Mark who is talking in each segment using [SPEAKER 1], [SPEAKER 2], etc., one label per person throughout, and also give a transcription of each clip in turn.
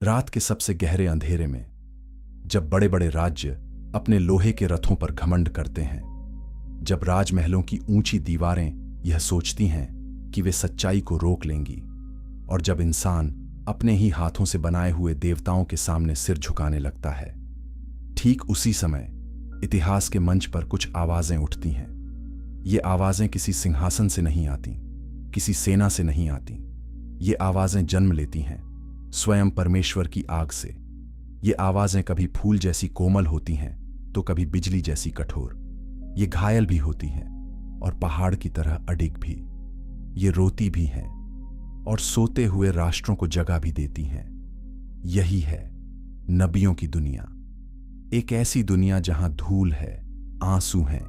[SPEAKER 1] रात के सबसे गहरे अंधेरे में जब बड़े बड़े राज्य अपने लोहे के रथों पर घमंड करते हैं, जब राजमहलों की ऊंची दीवारें यह सोचती हैं कि वे सच्चाई को रोक लेंगी, और जब इंसान अपने ही हाथों से बनाए हुए देवताओं के सामने सिर झुकाने लगता है, ठीक उसी समय इतिहास के मंच पर कुछ आवाजें उठती हैं। ये आवाजें किसी सिंहासन से नहीं आती, किसी सेना से नहीं आती। ये आवाजें जन्म लेती हैं स्वयं परमेश्वर की आग से। ये आवाजें कभी फूल जैसी कोमल होती हैं तो कभी बिजली जैसी कठोर। ये घायल भी होती हैं और पहाड़ की तरह अडिग भी। ये रोती भी हैं और सोते हुए राष्ट्रों को जगा भी देती हैं। यही है नबियों की दुनिया, एक ऐसी दुनिया जहां धूल है, आंसू हैं,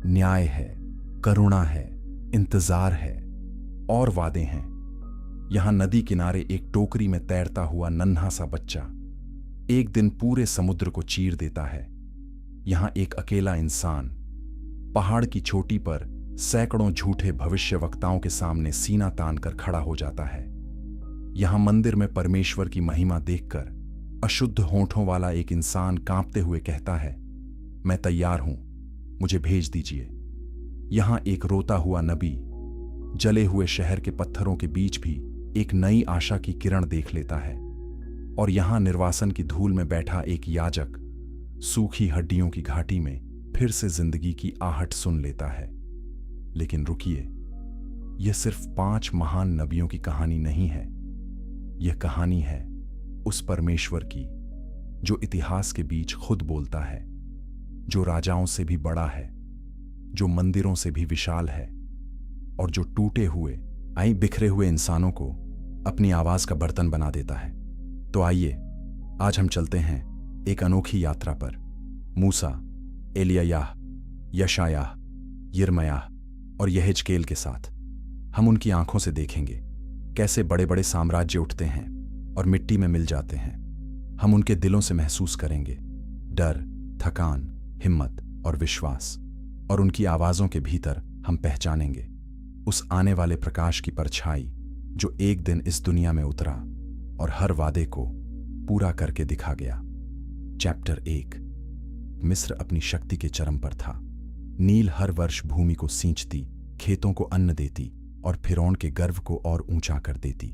[SPEAKER 1] न्याय है, करुणा है, इंतजार है और वादे हैं। यहां नदी किनारे एक टोकरी में तैरता हुआ नन्हा सा बच्चा एक दिन पूरे समुद्र को चीर देता है। यहां एक अकेला इंसान पहाड़ की चोटी पर सैकड़ों झूठे भविष्यवक्ताओं के सामने सीना तान कर खड़ा हो जाता है। यहां मंदिर में परमेश्वर की महिमा देखकर अशुद्ध होंठों वाला एक इंसान कांपते हुए कहता है, मैं तैयार हूं, मुझे भेज दीजिए। यहां एक रोता हुआ नबी जले हुए शहर के पत्थरों के बीच भी एक नई आशा की किरण देख लेता है। और यहां निर्वासन की धूल में बैठा एक याजक सूखी हड्डियों की घाटी में फिर से जिंदगी की आहट सुन लेता है। लेकिन रुकिए, यह सिर्फ 5 महान नबियों की कहानी नहीं है। यह कहानी है उस परमेश्वर की जो इतिहास के बीच खुद बोलता है, जो राजाओं से भी बड़ा है, जो मंदिरों से भी विशाल है, और जो टूटे हुए बिखरे हुए इंसानों को अपनी आवाज का बर्तन बना देता है। तो आइए आज हम चलते हैं एक अनोखी यात्रा पर, मूसा, एलियाह, यशायाह, यिर्मयाह और यहेजकेल के साथ। हम उनकी आंखों से देखेंगे कैसे बड़े बड़े साम्राज्य उठते हैं और मिट्टी में मिल जाते हैं। हम उनके दिलों से महसूस करेंगे डर, थकान, हिम्मत और विश्वास, और उनकी आवाजों के भीतर हम पहचानेंगे उस आने वाले प्रकाश की परछाई जो एक दिन इस दुनिया में उतरा और हर वादे को पूरा करके दिखा गया। चैप्टर 1। मिस्र अपनी शक्ति के चरम पर था। नील हर वर्ष भूमि को सींचती, खेतों को अन्न देती और फिरौन के गर्व को और ऊंचा कर देती।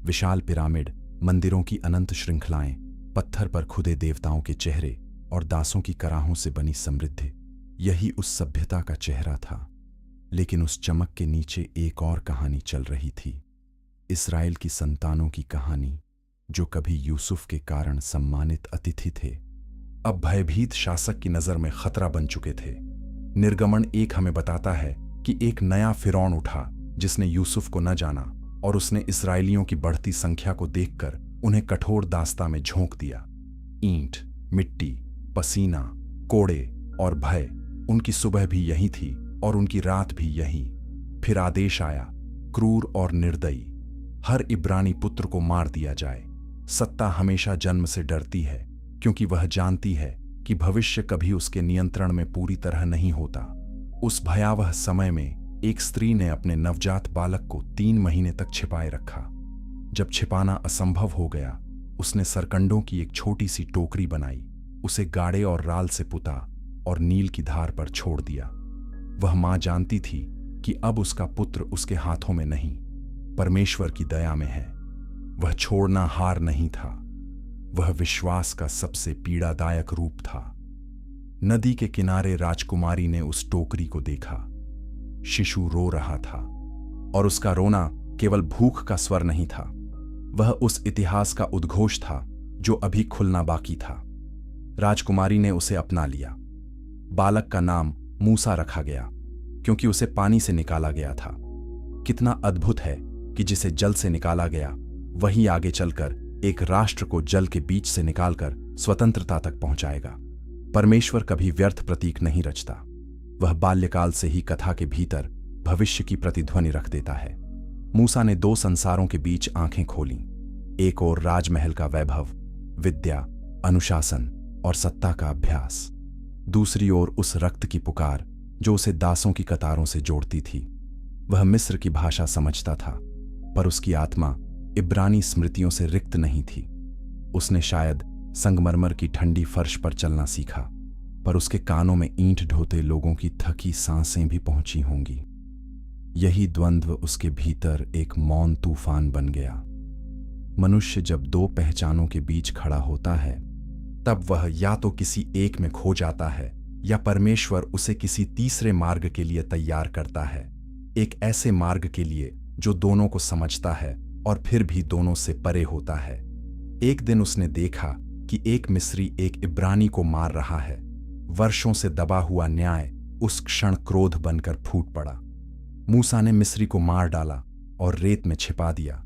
[SPEAKER 1] विशाल पिरामिड, मंदिरों की अनंत श्रृंखलाएं, पत्थर पर खुदे देवताओं के चेहरे और दासों की कराहों से बनी समृद्धि, यही उस सभ्यता का चेहरा था। लेकिन उस चमक के नीचे एक और कहानी चल रही थी, इस्राएल की संतानों की कहानी, जो कभी यूसुफ के कारण सम्मानित अतिथि थे, अब भयभीत शासक की नजर में खतरा बन चुके थे। निर्गमन 1 हमें बताता है कि एक नया फिरौन उठा जिसने यूसुफ को न जाना, और उसने इस्राएलियों की बढ़ती संख्या को देखकर उन्हें कठोर दास्ता में झोंक दिया। ईंट, मिट्टी, पसीना, कोड़े और भय, उनकी सुबह भी यही थी और उनकी रात भी यही। फिर आदेश आया, क्रूर और निर्दयी, हर इब्रानी पुत्र को मार दिया जाए। सत्ता हमेशा जन्म से डरती है, क्योंकि वह जानती है कि भविष्य कभी उसके नियंत्रण में पूरी तरह नहीं होता। उस भयावह समय में एक स्त्री ने अपने नवजात बालक को 3 महीने तक छिपाए रखा। जब छिपाना असंभव हो गया, उसने सरकंडों की एक छोटी सी टोकरी बनाई, उसे गाड़े और राल से पुता और नील की धार पर छोड़ दिया। वह मां जानती थी कि अब उसका पुत्र उसके हाथों में नहीं, परमेश्वर की दया में है। वह छोड़ना हार नहीं था, वह विश्वास का सबसे पीड़ादायक रूप था। नदी के किनारे राजकुमारी ने उस टोकरी को देखा। शिशु रो रहा था, और उसका रोना केवल भूख का स्वर नहीं था, वह उस इतिहास का उद्घोष था जो अभी खुलना बाकी था। राजकुमारी ने उसे अपना लिया। बालक का नाम मूसा रखा गया, क्योंकि उसे पानी से निकाला गया था। कितना अद्भुत है कि जिसे जल से निकाला गया वही आगे चलकर एक राष्ट्र को जल के बीच से निकालकर स्वतंत्रता तक पहुंचाएगा। परमेश्वर कभी व्यर्थ प्रतीक नहीं रचता, वह बाल्यकाल से ही कथा के भीतर भविष्य की प्रतिध्वनि रख देता है। मूसा ने 2 संसारों के बीच आंखें खोलीं, एक ओर राजमहल का वैभव, विद्या, अनुशासन और सत्ता का अभ्यास, दूसरी ओर उस रक्त की पुकार जो उसे दासों की कतारों से जोड़ती थी। वह मिस्र की भाषा समझता था, पर उसकी आत्मा इब्रानी स्मृतियों से रिक्त नहीं थी। उसने शायद संगमरमर की ठंडी फर्श पर चलना सीखा, पर उसके कानों में ईंट ढोते लोगों की थकी सांसें भी पहुंची होंगी। यही द्वंद्व उसके भीतर एक मौन तूफान बन गया। मनुष्य जब दो पहचानों के बीच खड़ा होता है, तब वह या तो किसी एक में खो जाता है या परमेश्वर उसे किसी तीसरे मार्ग के लिए तैयार करता है, एक ऐसे मार्ग के लिए जो दोनों को समझता है और फिर भी दोनों से परे होता है। एक दिन उसने देखा कि एक मिस्री एक इब्रानी को मार रहा है। वर्षों से दबा हुआ न्याय उस क्षण क्रोध बनकर फूट पड़ा। मूसा ने मिस्री को मार डाला और रेत में छिपा दिया,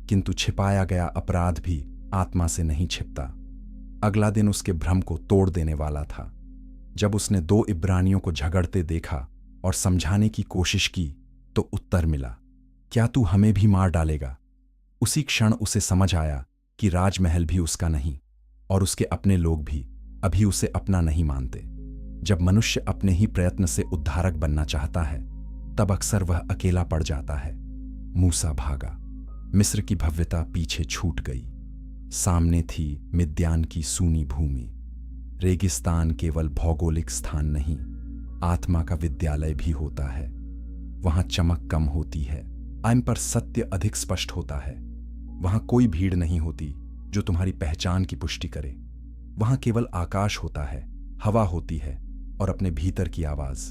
[SPEAKER 1] किंतु छिपाया गया अपराध भी आत्मा से नहीं छिपता। अगला दिन उसके भ्रम को तोड़ देने वाला था। जब उसने दो इब्रानियों को झगड़ते देखा और समझाने की कोशिश की, तो उत्तर मिला, क्या तू हमें भी मार डालेगा? उसी क्षण उसे समझ आया कि राजमहल भी उसका नहीं और उसके अपने लोग भी अभी उसे अपना नहीं मानते। जब मनुष्य अपने ही प्रयत्न से उद्धारक बनना चाहता है, तब अक्सर वह अकेला पड़ जाता है। मूसा भागा। मिस्र की भव्यता पीछे छूट गई। सामने थी मिद्यान की सूनी भूमि। रेगिस्तान केवल भौगोलिक स्थान नहीं, आत्मा का विद्यालय भी होता है। वहां चमक कम होती है, आम पर सत्य अधिक स्पष्ट होता है। वहां कोई भीड़ नहीं होती जो तुम्हारी पहचान की पुष्टि करे। वहां केवल आकाश होता है, हवा होती है और अपने भीतर की आवाज।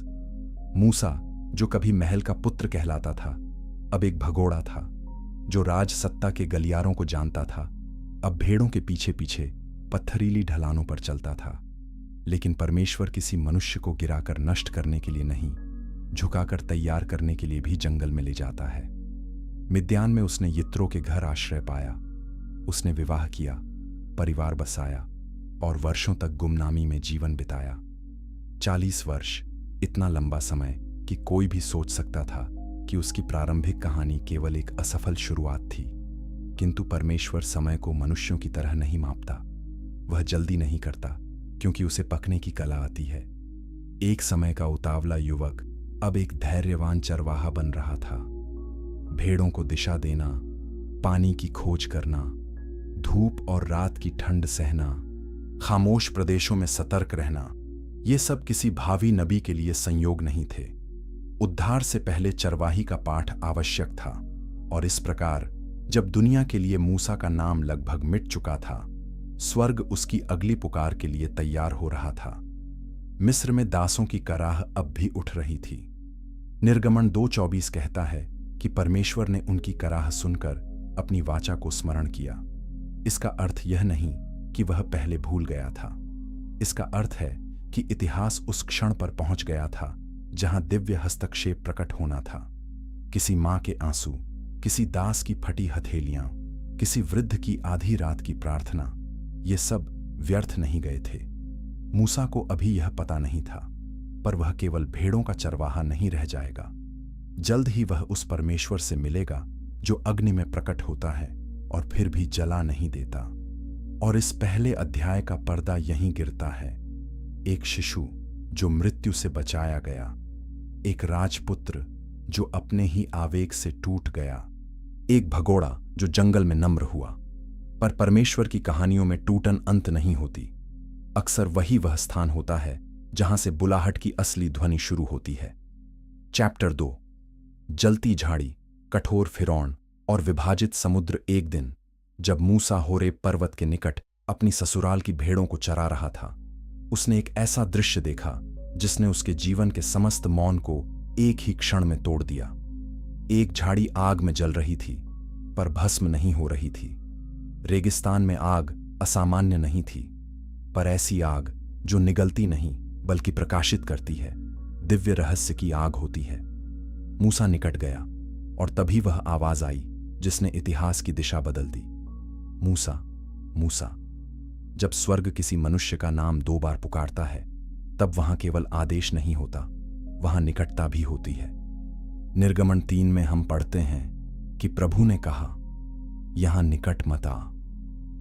[SPEAKER 1] मूसा, जो कभी महल का पुत्र कहलाता था, अब एक भगोड़ा था। जो राज सत्ता के गलियारों को जानता था, अब भेड़ों के पीछे पीछे पत्थरीली ढलानों पर चलता था। लेकिन परमेश्वर किसी मनुष्य को गिराकर नष्ट करने के लिए नहीं, झुकाकर तैयार करने के लिए भी जंगल में ले जाता है। मिद्यान में उसने यित्रो के घर आश्रय पाया। उसने विवाह किया, परिवार बसाया और वर्षों तक गुमनामी में जीवन बिताया। 40 वर्ष, इतना लंबा समय कि कोई भी सोच सकता था कि उसकी प्रारंभिक कहानी केवल एक असफल शुरुआत थी। किंतु परमेश्वर समय को मनुष्यों की तरह नहीं मापता। वह जल्दी नहीं करता, क्योंकि उसे पकने की कला आती है। एक समय का उतावला युवक अब एक धैर्यवान चरवाहा बन रहा था। भेड़ों को दिशा देना, पानी की खोज करना, धूप और रात की ठंड सहना, खामोश प्रदेशों में सतर्क रहना, ये सब किसी भावी नबी के लिए संयोग नहीं थे। उद्धार से पहले चरवाही का पाठ आवश्यक था। और इस प्रकार जब दुनिया के लिए मूसा का नाम लगभग मिट चुका था, स्वर्ग उसकी अगली पुकार के लिए तैयार हो रहा था। मिस्र में दासों की कराह अब भी उठ रही थी। निर्गमन 2:24 कहता है कि परमेश्वर ने उनकी कराह सुनकर अपनी वाचा को स्मरण किया। इसका अर्थ यह नहीं कि वह पहले भूल गया था। इसका अर्थ है कि इतिहास उस क्षण पर पहुंच गया था जहां दिव्य हस्तक्षेप प्रकट होना था। किसी मां के आंसू, किसी दास की फटी हथेलियां, किसी वृद्ध की आधी रात की प्रार्थना, ये सब व्यर्थ नहीं गए थे। मूसा को अभी यह पता नहीं था, पर वह केवल भेड़ों का चरवाहा नहीं रह जाएगा। जल्द ही वह उस परमेश्वर से मिलेगा जो अग्नि में प्रकट होता है और फिर भी जला नहीं देता। और इस पहले अध्याय का पर्दा यहीं गिरता है। एक शिशु जो मृत्यु से बचाया गया, एक राजपुत्र जो अपने ही आवेग से टूट गया, एक भगोड़ा जो जंगल में नम्र हुआ। पर परमेश्वर की कहानियों में टूटन अंत नहीं होती। अक्सर वही वह स्थान होता है जहां से बुलाहट की असली ध्वनि शुरू होती है। चैप्टर 2। जलती झाड़ी, कठोर फिरौन और विभाजित समुद्र। एक दिन जब मूसा होरेब पर्वत के निकट अपनी ससुराल की भेड़ों को चरा रहा था, उसने एक ऐसा दृश्य देखा जिसने उसके जीवन के समस्त मौन को एक ही क्षण में तोड़ दिया। एक झाड़ी आग में जल रही थी, पर भस्म नहीं हो रही थी। रेगिस्तान में आग असामान्य नहीं थी, पर ऐसी आग जो निगलती नहीं बल्कि प्रकाशित करती है, दिव्य रहस्य की आग होती है। मूसा निकट गया और तभी वह आवाज आई जिसने इतिहास की दिशा बदल दी। मूसा, मूसा। जब स्वर्ग किसी मनुष्य का नाम 2 बार पुकारता है, तब वहां केवल आदेश नहीं होता, वहां निकटता भी होती है। निर्गमन 3 में हम पढ़ते हैं कि प्रभु ने कहा, यहां निकट मत आ,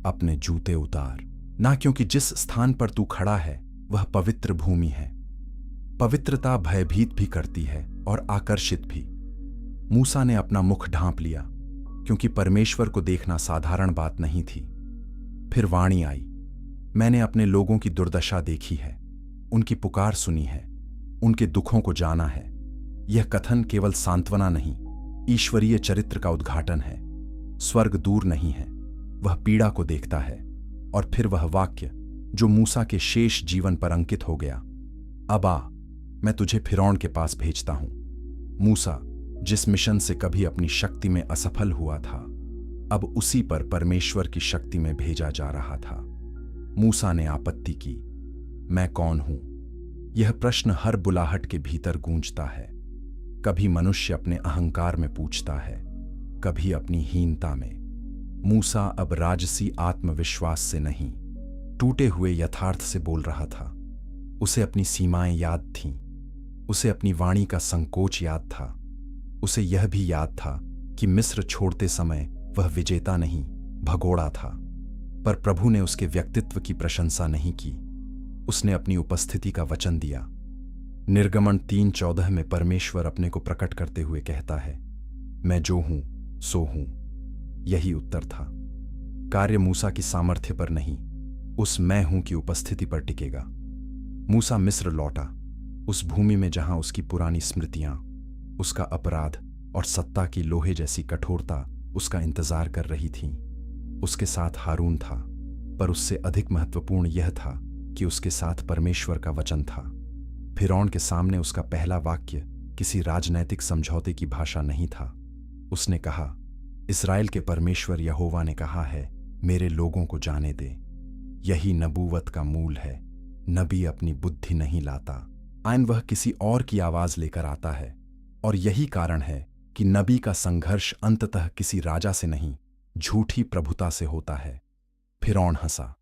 [SPEAKER 1] अपने जूते उतार, ना क्योंकि जिस स्थान पर तू खड़ा है वह पवित्र भूमि है। पवित्रता भयभीत भी करती है और आकर्षित भी। मूसा ने अपना मुख ढांप लिया, क्योंकि परमेश्वर को देखना साधारण बात नहीं थी। फिर वाणी आई, मैंने अपने लोगों की दुर्दशा देखी है, उनकी पुकार सुनी है, उनके दुखों को जाना है। यह कथन केवल सांत्वना नहीं, ईश्वरीय चरित्र का उद्घाटन है। स्वर्ग दूर नहीं है, वह पीड़ा को देखता है। और फिर वह वाक्य जो मूसा के शेष जीवन पर अंकित हो गया, अब आ, मैं तुझे फिरौन के पास भेजता हूं। मूसा जिस मिशन से कभी अपनी शक्ति में असफल हुआ था, अब उसी पर परमेश्वर की शक्ति में भेजा जा रहा था। मूसा ने आपत्ति की, मैं कौन हूं? यह प्रश्न हर बुलाहट के भीतर गूंजता है। कभी मनुष्य अपने अहंकार में पूछता है, कभी अपनी हीनता में। मूसा अब राजसी आत्मविश्वास से नहीं, टूटे हुए यथार्थ से बोल रहा था। उसे अपनी सीमाएं याद थीं, उसे अपनी वाणी का संकोच याद था। उसे यह भी याद था कि मिस्र छोड़ते समय वह विजेता नहीं, भगोड़ा था। पर प्रभु ने उसके व्यक्तित्व की प्रशंसा नहीं की, उसने अपनी उपस्थिति का वचन दिया। निर्गमन 3:14 में परमेश्वर अपने को प्रकट करते हुए कहता है, मैं जो हूं सो हूं। यही उत्तर था। कार्य मूसा की सामर्थ्य पर नहीं, उस मैं हूं की उपस्थिति पर टिकेगा। मूसा मिस्र लौटा, उस भूमि में जहां उसकी पुरानी स्मृतियां, उसका अपराध और सत्ता की लोहे जैसी कठोरता उसका इंतजार कर रही थीं। उसके साथ हारून था, पर उससे अधिक महत्वपूर्ण यह था कि उसके साथ परमेश्वर का वचन था। फिरौन के सामने उसका पहला वाक्य किसी राजनैतिक समझौते की भाषा नहीं था। उसने कहा, इस्राएल के परमेश्वर यहोवा ने कहा है, मेरे लोगों को जाने दे। यही नबूवत का मूल है। नबी अपनी बुद्धि नहीं लाता, आइन वह किसी और की आवाज लेकर आता है। और यही कारण है कि नबी का संघर्ष अंततः किसी राजा से नहीं, झूठी प्रभुता से होता है। फिरौन हंसा।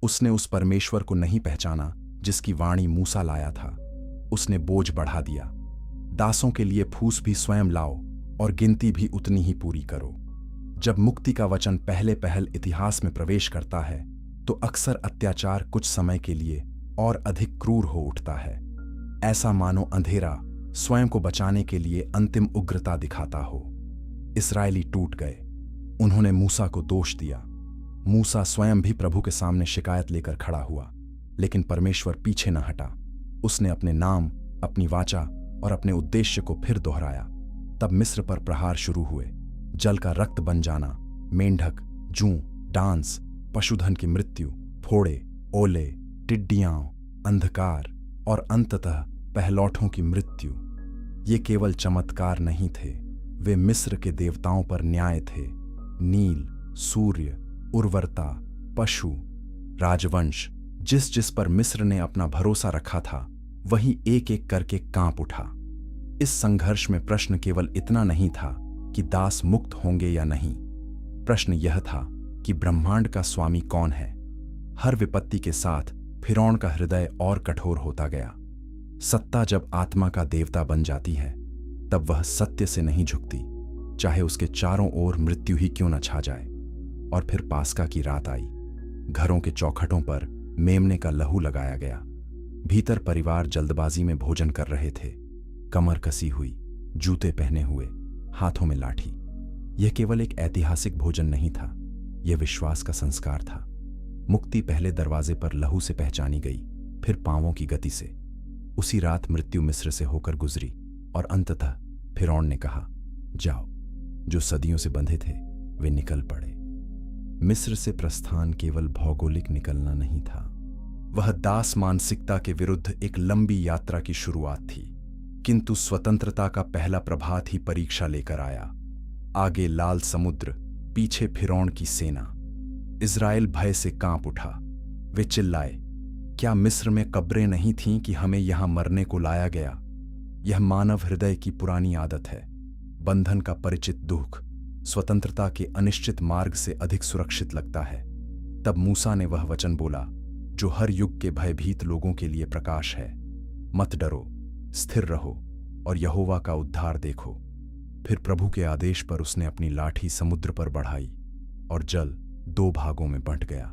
[SPEAKER 1] उसने उस परमेश्वर को नहीं पहचाना जिसकी वाणी मूसा लाया था। उसने बोझ बढ़ा दिया। दासों के लिए फूस भी स्वयं लाओ और गिनती भी उतनी ही पूरी करो। जब मुक्ति का वचन पहले पहल इतिहास में प्रवेश करता है, तो अक्सर अत्याचार कुछ समय के लिए और अधिक क्रूर हो उठता है। ऐसा मानो अंधेरा स्वयं को बचाने के लिए अंतिम उग्रता दिखाता हो। इस्राएली टूट गए। उन्होंने मूसा को दोष दिया। मूसा स्वयं भी प्रभु के सामने शिकायत लेकर खड़ा हुआ, लेकिन परमेश्वर पीछे न हटा। उसने अपने नाम, अपनी वाचा और अपने उद्देश्य को फिर दोहराया। तब मिस्र पर प्रहार शुरू हुए। जल का रक्त बन जाना, मेंढक, जूं, डांस, पशुधन की मृत्यु, फोड़े, ओले, टिड्डियां, अंधकार और अंततः पहलौठों की मृत्यु। ये केवल चमत्कार नहीं थे, वे मिस्र के देवताओं पर न्याय थे। नील, सूर्य, उर्वरता, पशु, राजवंश, जिस जिस पर मिस्र ने अपना भरोसा रखा था, वही एक एक करके कांप उठा। इस संघर्ष में प्रश्न केवल इतना नहीं था कि दास मुक्त होंगे या नहीं। प्रश्न यह था कि ब्रह्मांड का स्वामी कौन है। हर विपत्ति के साथ फिरौन का हृदय और कठोर होता गया। सत्ता जब आत्मा का देवता बन जाती है, तब वह सत्य से नहीं झुकती, चाहे उसके चारों ओर मृत्यु ही क्यों न छा जाए। और फिर पास्का की रात आई। घरों के चौखटों पर मेमने का लहू लगाया गया। भीतर परिवार जल्दबाजी में भोजन कर रहे थे, कमर कसी हुई, जूते पहने हुए, हाथों में लाठी। यह केवल एक ऐतिहासिक भोजन नहीं था, यह विश्वास का संस्कार था। मुक्ति पहले दरवाजे पर लहू से पहचानी गई, फिर पांवों की गति से। उसी रात मृत्यु मिस्र से होकर गुजरी और अंततः फिरौन ने कहा, जाओ। जो सदियों से बंधे थे वे निकल पड़े। मिस्र से प्रस्थान केवल भौगोलिक निकलना नहीं था, वह दास मानसिकता के विरुद्ध एक लंबी यात्रा की शुरुआत थी। किंतु स्वतंत्रता का पहला प्रभात ही परीक्षा लेकर आया। आगे लाल समुद्र, पीछे फिरौन की सेना। इज़राइल भय से कांप उठा। वे चिल्लाए, क्या मिस्र में कब्रें नहीं थीं कि हमें यहां मरने को लाया गया? यह मानव हृदय की पुरानी आदत है। बंधन का परिचित दुख स्वतंत्रता के अनिश्चित मार्ग से अधिक सुरक्षित लगता है। तब मूसा ने वह वचन बोला जो हर युग के भयभीत लोगों के लिए प्रकाश है। मत डरो, स्थिर रहो और यहोवा का उद्धार देखो। फिर प्रभु के आदेश पर उसने अपनी लाठी समुद्र पर बढ़ाई और जल 2 भागों में बंट गया।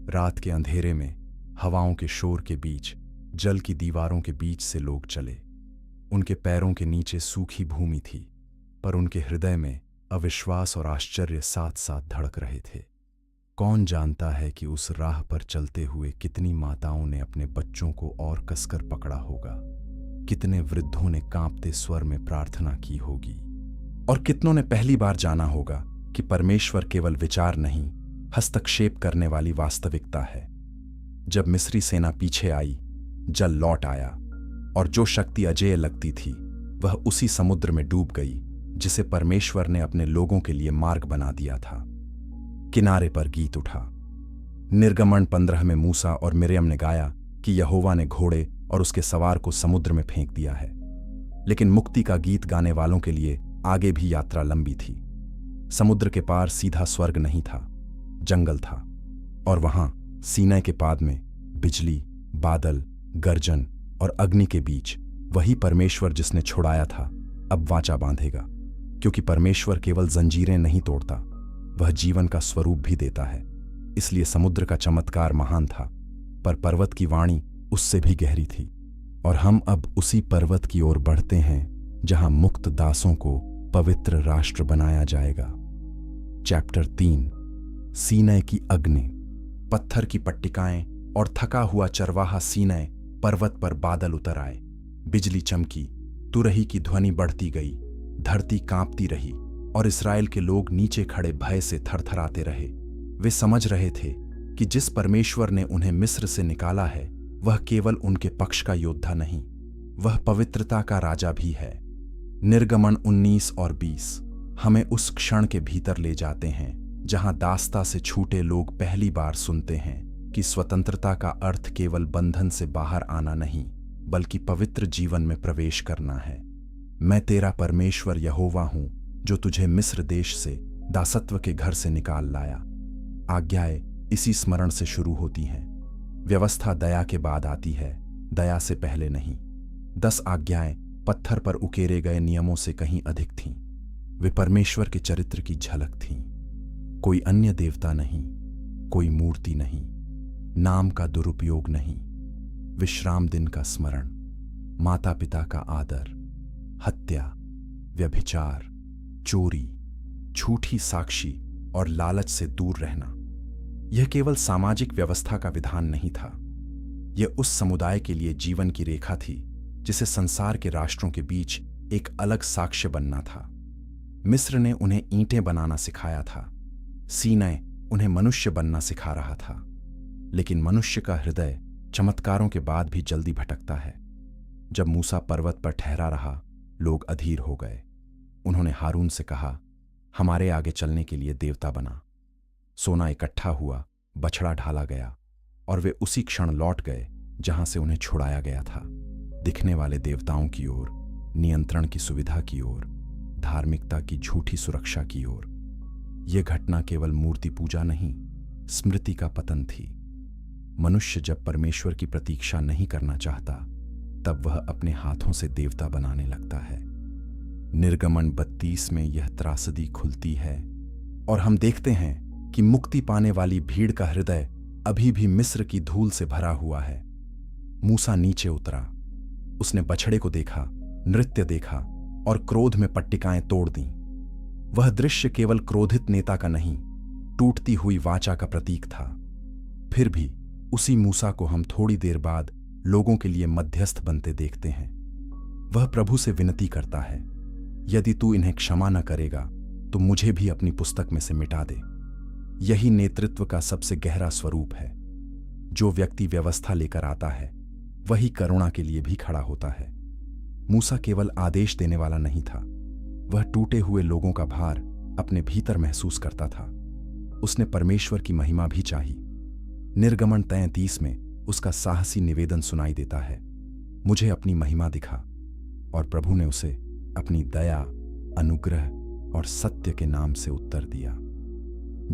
[SPEAKER 1] रात के अंधेरे में, हवाओं के शोर के बीच, जल की दीवारों के बीच से लोग चले। उनके पैरों के नीचे सूखी भूमि थी, पर उनके हृदय में अविश्वास और आश्चर्य साथ साथ धड़क रहे थे। कौन जानता है कि उस राह पर चलते हुए कितनी माताओं ने अपने बच्चों को और कसकर पकड़ा होगा, कितने वृद्धों ने कांपते स्वर में प्रार्थना की होगी, और कितनों ने पहली बार जाना होगा कि परमेश्वर केवल विचार नहीं, हस्तक्षेप करने वाली वास्तविकता है। जब मिस्री सेना पीछे आई, जल लौट आया, और जो शक्ति अजेय लगती थी वह उसी समुद्र में डूब गई जिसे परमेश्वर ने अपने लोगों के लिए मार्ग बना दिया था। किनारे पर गीत उठा। निर्गमन 15 में मूसा और मिर्यम ने गाया कि यहोवा ने घोड़े और उसके सवार को समुद्र में फेंक दिया है। लेकिन मुक्ति का गीत गाने वालों के लिए आगे भी यात्रा लंबी थी। समुद्र के पार सीधा स्वर्ग नहीं था, जंगल था, और वहां सीनै के पाद में बिजली, बादल, गर्जन और अग्नि के बीच वही परमेश्वर जिसने छुड़ाया था अब वाचा बांधेगा, क्योंकि परमेश्वर केवल जंजीरें नहीं तोड़ता, वह जीवन का स्वरूप भी देता है। इसलिए समुद्र का चमत्कार महान था, पर पर्वत की वाणी उससे भी गहरी थी। और हम अब उसी पर्वत की ओर बढ़ते हैं जहां मुक्त दासों को पवित्र राष्ट्र बनाया जाएगा। चैप्टर 3, सीनै की अग्नि। पत्थर की पट्टिकाएं और थका हुआ चरवाहा सीनै पर्वत पर बादल उतर आए। बिजली चमकी, तुरही की ध्वनि बढ़ती गई, धरती कांपती रही, और इस्राएल के लोग नीचे खड़े भय से थरथराते रहे। वे समझ रहे थे कि जिस परमेश्वर ने उन्हें मिस्र से निकाला है वह केवल उनके पक्ष का योद्धा नहीं, वह पवित्रता का राजा भी है। निर्गमन 19 और 20 हमें उस क्षण के भीतर ले जाते हैं जहां दास्ता से छूटे लोग पहली बार सुनते हैं कि स्वतंत्रता का अर्थ केवल बंधन से बाहर आना नहीं, बल्कि पवित्र जीवन में प्रवेश करना है। मैं तेरा परमेश्वर यहोवा हूं जो तुझे मिस्र देश से, दासत्व के घर से निकाल लाया। आज्ञाएं इसी स्मरण से शुरू होती हैं। व्यवस्था दया के बाद आती है, दया से पहले नहीं। 10 आज्ञाएं पत्थर पर उकेरे गए नियमों से कहीं अधिक थीं। वे परमेश्वर के चरित्र की झलक थीं। कोई अन्य देवता नहीं, कोई मूर्ति नहीं, नाम का दुरुपयोग नहीं, विश्राम दिन का स्मरण, माता पिता का आदर, हत्या, व्यभिचार, चोरी, झूठी साक्षी और लालच से दूर रहना। यह केवल सामाजिक व्यवस्था का विधान नहीं था, यह उस समुदाय के लिए जीवन की रेखा थी जिसे संसार के राष्ट्रों के बीच एक अलग साक्ष्य बनना था। मिस्र ने उन्हें ईंटें बनाना सिखाया था, सीनै उन्हें मनुष्य बनना सिखा रहा था। लेकिन मनुष्य का हृदय चमत्कारों के बाद भी जल्दी भटकता है। जब मूसा पर्वत पर ठहरा रहा, लोग अधीर हो गए। उन्होंने हारून से कहा, हमारे आगे चलने के लिए देवता बना। सोना इकट्ठा हुआ, बछड़ा ढाला गया, और वे उसी क्षण लौट गए जहां से उन्हें छुड़ाया गया था, दिखने वाले देवताओं की ओर, नियंत्रण की सुविधा की ओर, धार्मिकता की झूठी सुरक्षा की ओर। यह घटना केवल मूर्ति पूजा नहीं, स्मृति का पतन थी। मनुष्य जब परमेश्वर की प्रतीक्षा नहीं करना चाहता, तब वह अपने हाथों से देवता बनाने लगता है। निर्गमन 32 में यह त्रासदी खुलती है, और हम देखते हैं कि मुक्ति पाने वाली भीड़ का हृदय अभी भी मिस्र की धूल से भरा हुआ है। मूसा नीचे उतरा, उसने बछड़े को देखा, नृत्य देखा, और क्रोध में पट्टिकाएं तोड़ दीं। वह दृश्य केवल क्रोधित नेता का नहीं, टूटती हुई वाचा का प्रतीक था। फिर भी उसी मूसा को हम थोड़ी देर बाद लोगों के लिए मध्यस्थ बनते देखते हैं। वह प्रभु से विनती करता है, यदि तू इन्हें क्षमा न करेगा तो मुझे भी अपनी पुस्तक में से मिटा दे। यही नेतृत्व का सबसे गहरा स्वरूप है। जो व्यक्ति व्यवस्था लेकर आता है वही करुणा के लिए भी खड़ा होता है। मूसा केवल आदेश देने वाला नहीं था, वह टूटे हुए लोगों का भार अपने भीतर महसूस करता था। उसने परमेश्वर की महिमा भी चाही। निर्गमन 33 में उसका साहसी निवेदन सुनाई देता है, मुझे अपनी महिमा दिखा। और प्रभु ने उसे अपनी दया, अनुग्रह और सत्य के नाम से उत्तर दिया।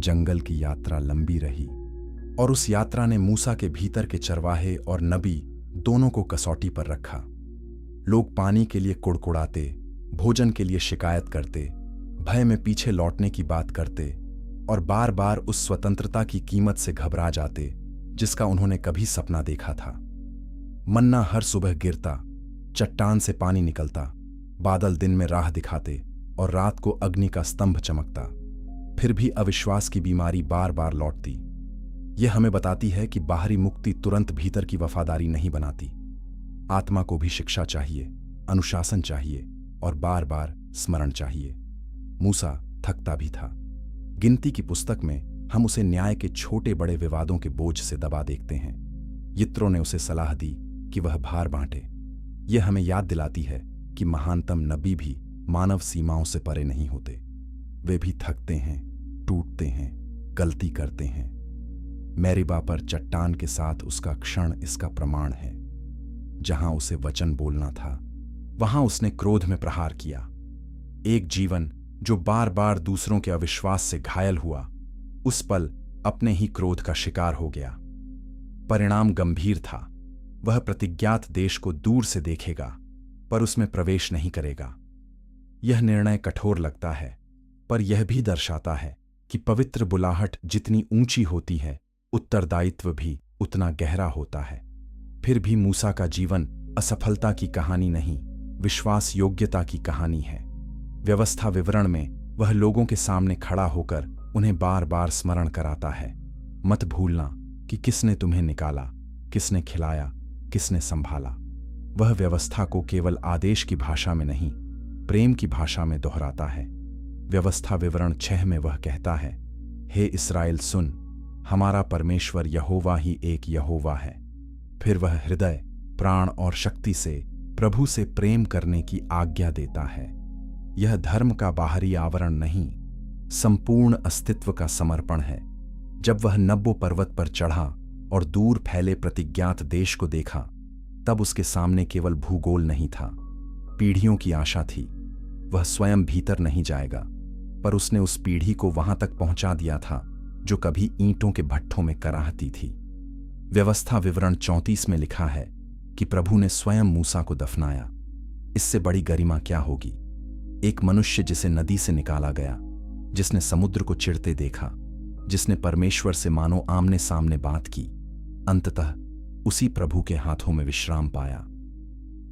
[SPEAKER 1] जंगल की यात्रा लंबी रही, और उस यात्रा ने मूसा के भीतर के चरवाहे और नबी दोनों को कसौटी पर रखा। लोग पानी के लिए कुड़कुड़ाते, भोजन के लिए शिकायत करते, भय में पीछे लौटने की बात करते, और बार बार उस स्वतंत्रता की कीमत से घबरा जाते जिसका उन्होंने कभी सपना देखा था। मन्ना हर सुबह गिरता, चट्टान से पानी निकलता, बादल दिन में राह दिखाते और रात को अग्नि का स्तंभ चमकता। फिर भी अविश्वास की बीमारी बार बार लौटती। यह हमें बताती है कि बाहरी मुक्ति तुरंत भीतर की वफादारी नहीं बनाती। आत्मा को भी शिक्षा चाहिए, अनुशासन चाहिए और बार बार स्मरण चाहिए। मूसा थकता भी था। गिनती की पुस्तक में हम उसे न्याय के छोटे बड़े विवादों के बोझ से दबा देखते हैं। यित्रो ने उसे सलाह दी कि वह भार बांटे। यह हमें याद दिलाती है कि महानतम नबी भी मानव सीमाओं से परे नहीं होते। वे भी थकते हैं, टूटते हैं, गलती करते हैं। मैरिबा पर चट्टान के साथ उसका क्षण इसका प्रमाण है। जहां उसे वचन बोलना था, वहां उसने क्रोध में प्रहार किया। एक जीवन जो बार बार दूसरों के अविश्वास से घायल हुआ, उस पल अपने ही क्रोध का शिकार हो गया। परिणाम गंभीर था। वह प्रतिज्ञात देश को दूर से देखेगा, पर उसमें प्रवेश नहीं करेगा। यह निर्णय कठोर लगता है, पर यह भी दर्शाता है कि पवित्र बुलाहट जितनी ऊंची होती है, उत्तरदायित्व भी उतना गहरा होता है। फिर भी मूसा का जीवन असफलता की कहानी नहीं, विश्वास योग्यता की कहानी है। व्यवस्था विवरण में वह लोगों के सामने खड़ा होकर उन्हें बार बार स्मरण कराता है, मत भूलना कि किसने तुम्हें निकाला, किसने खिलाया, किसने संभाला। वह व्यवस्था को केवल आदेश की भाषा में नहीं, प्रेम की भाषा में दोहराता है। व्यवस्था विवरण 6 में वह कहता है, हे इस्राएल सुन, हमारा परमेश्वर यहोवा ही एक यहोवा है। फिर वह हृदय, प्राण और शक्ति से प्रभु से प्रेम करने की आज्ञा देता है। यह धर्म का बाहरी आवरण नहीं, संपूर्ण अस्तित्व का समर्पण है। जब वह नब्बो पर्वत पर चढ़ा और दूर फैले प्रतिज्ञात देश को देखा, तब उसके सामने केवल भूगोल नहीं था, पीढ़ियों की आशा थी। वह स्वयं भीतर नहीं जाएगा, पर उसने उस पीढ़ी को वहां तक पहुंचा दिया था जो कभी ईंटों के भट्ठों में कराहती थी। व्यवस्था विवरण 34 में लिखा है कि प्रभु ने स्वयं मूसा को दफनाया। इससे बड़ी गरिमा क्या होगी? एक मनुष्य जिसे नदी से निकाला गया, जिसने समुद्र को चिढ़ते देखा, जिसने परमेश्वर से मानो आमने सामने बात की, अंततः उसी प्रभु के हाथों में विश्राम पाया।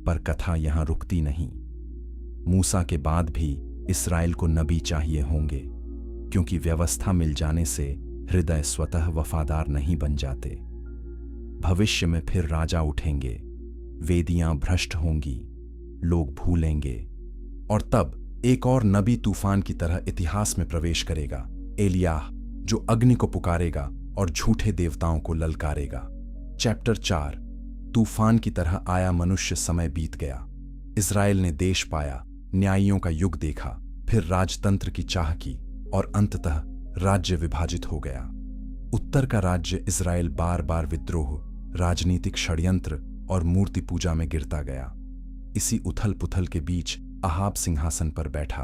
[SPEAKER 1] पर कथा यहां रुकती नहीं। मूसा के बाद भी इस्राएल को नबी चाहिए होंगे, क्योंकि व्यवस्था मिल जाने से हृदय स्वतः वफादार नहीं बन जाते। भविष्य में फिर राजा उठेंगे, वेदियां भ्रष्ट होंगी, लोग भूलेंगे, और तब एक और नबी तूफान की तरह इतिहास में प्रवेश करेगा, एलियाह, जो अग्नि को पुकारेगा और झूठे देवताओं को ललकारेगा। चैप्टर 4। तूफान की तरह आया मनुष्य। समय बीत गया, इस्राएल ने देश पाया, न्यायियों का युग देखा, फिर राजतंत्र की चाह की और अंततः राज्य विभाजित हो गया। उत्तर का राज्य इस्राएल बार बार विद्रोह, राजनीतिक षड्यंत्र और मूर्ति पूजा में गिरता गया। इसी उथल पुथल के बीच अहाब सिंहासन पर बैठा,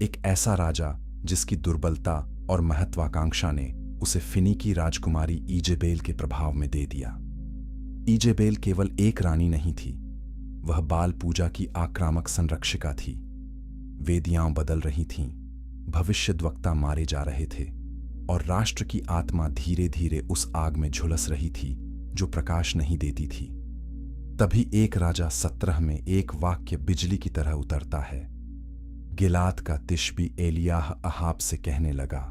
[SPEAKER 1] एक ऐसा राजा जिसकी दुर्बलता और महत्वाकांक्षा ने उसे फिनीकी राजकुमारी ईजेबेल के प्रभाव में दे दिया। ईजेबेल केवल एक रानी नहीं थी, वह बाल पूजा की आक्रामक संरक्षिका थी। वेदियां बदल रही थीं, भविष्यद्वक्ता मारे जा रहे थे और राष्ट्र की आत्मा धीरे धीरे उस आग में झुलस रही थी जो प्रकाश नहीं देती थी। तभी एक राजा 17 में एक वाक्य बिजली की तरह उतरता है। गिलाद का तिशबी एलियाह अहाब से कहने लगा,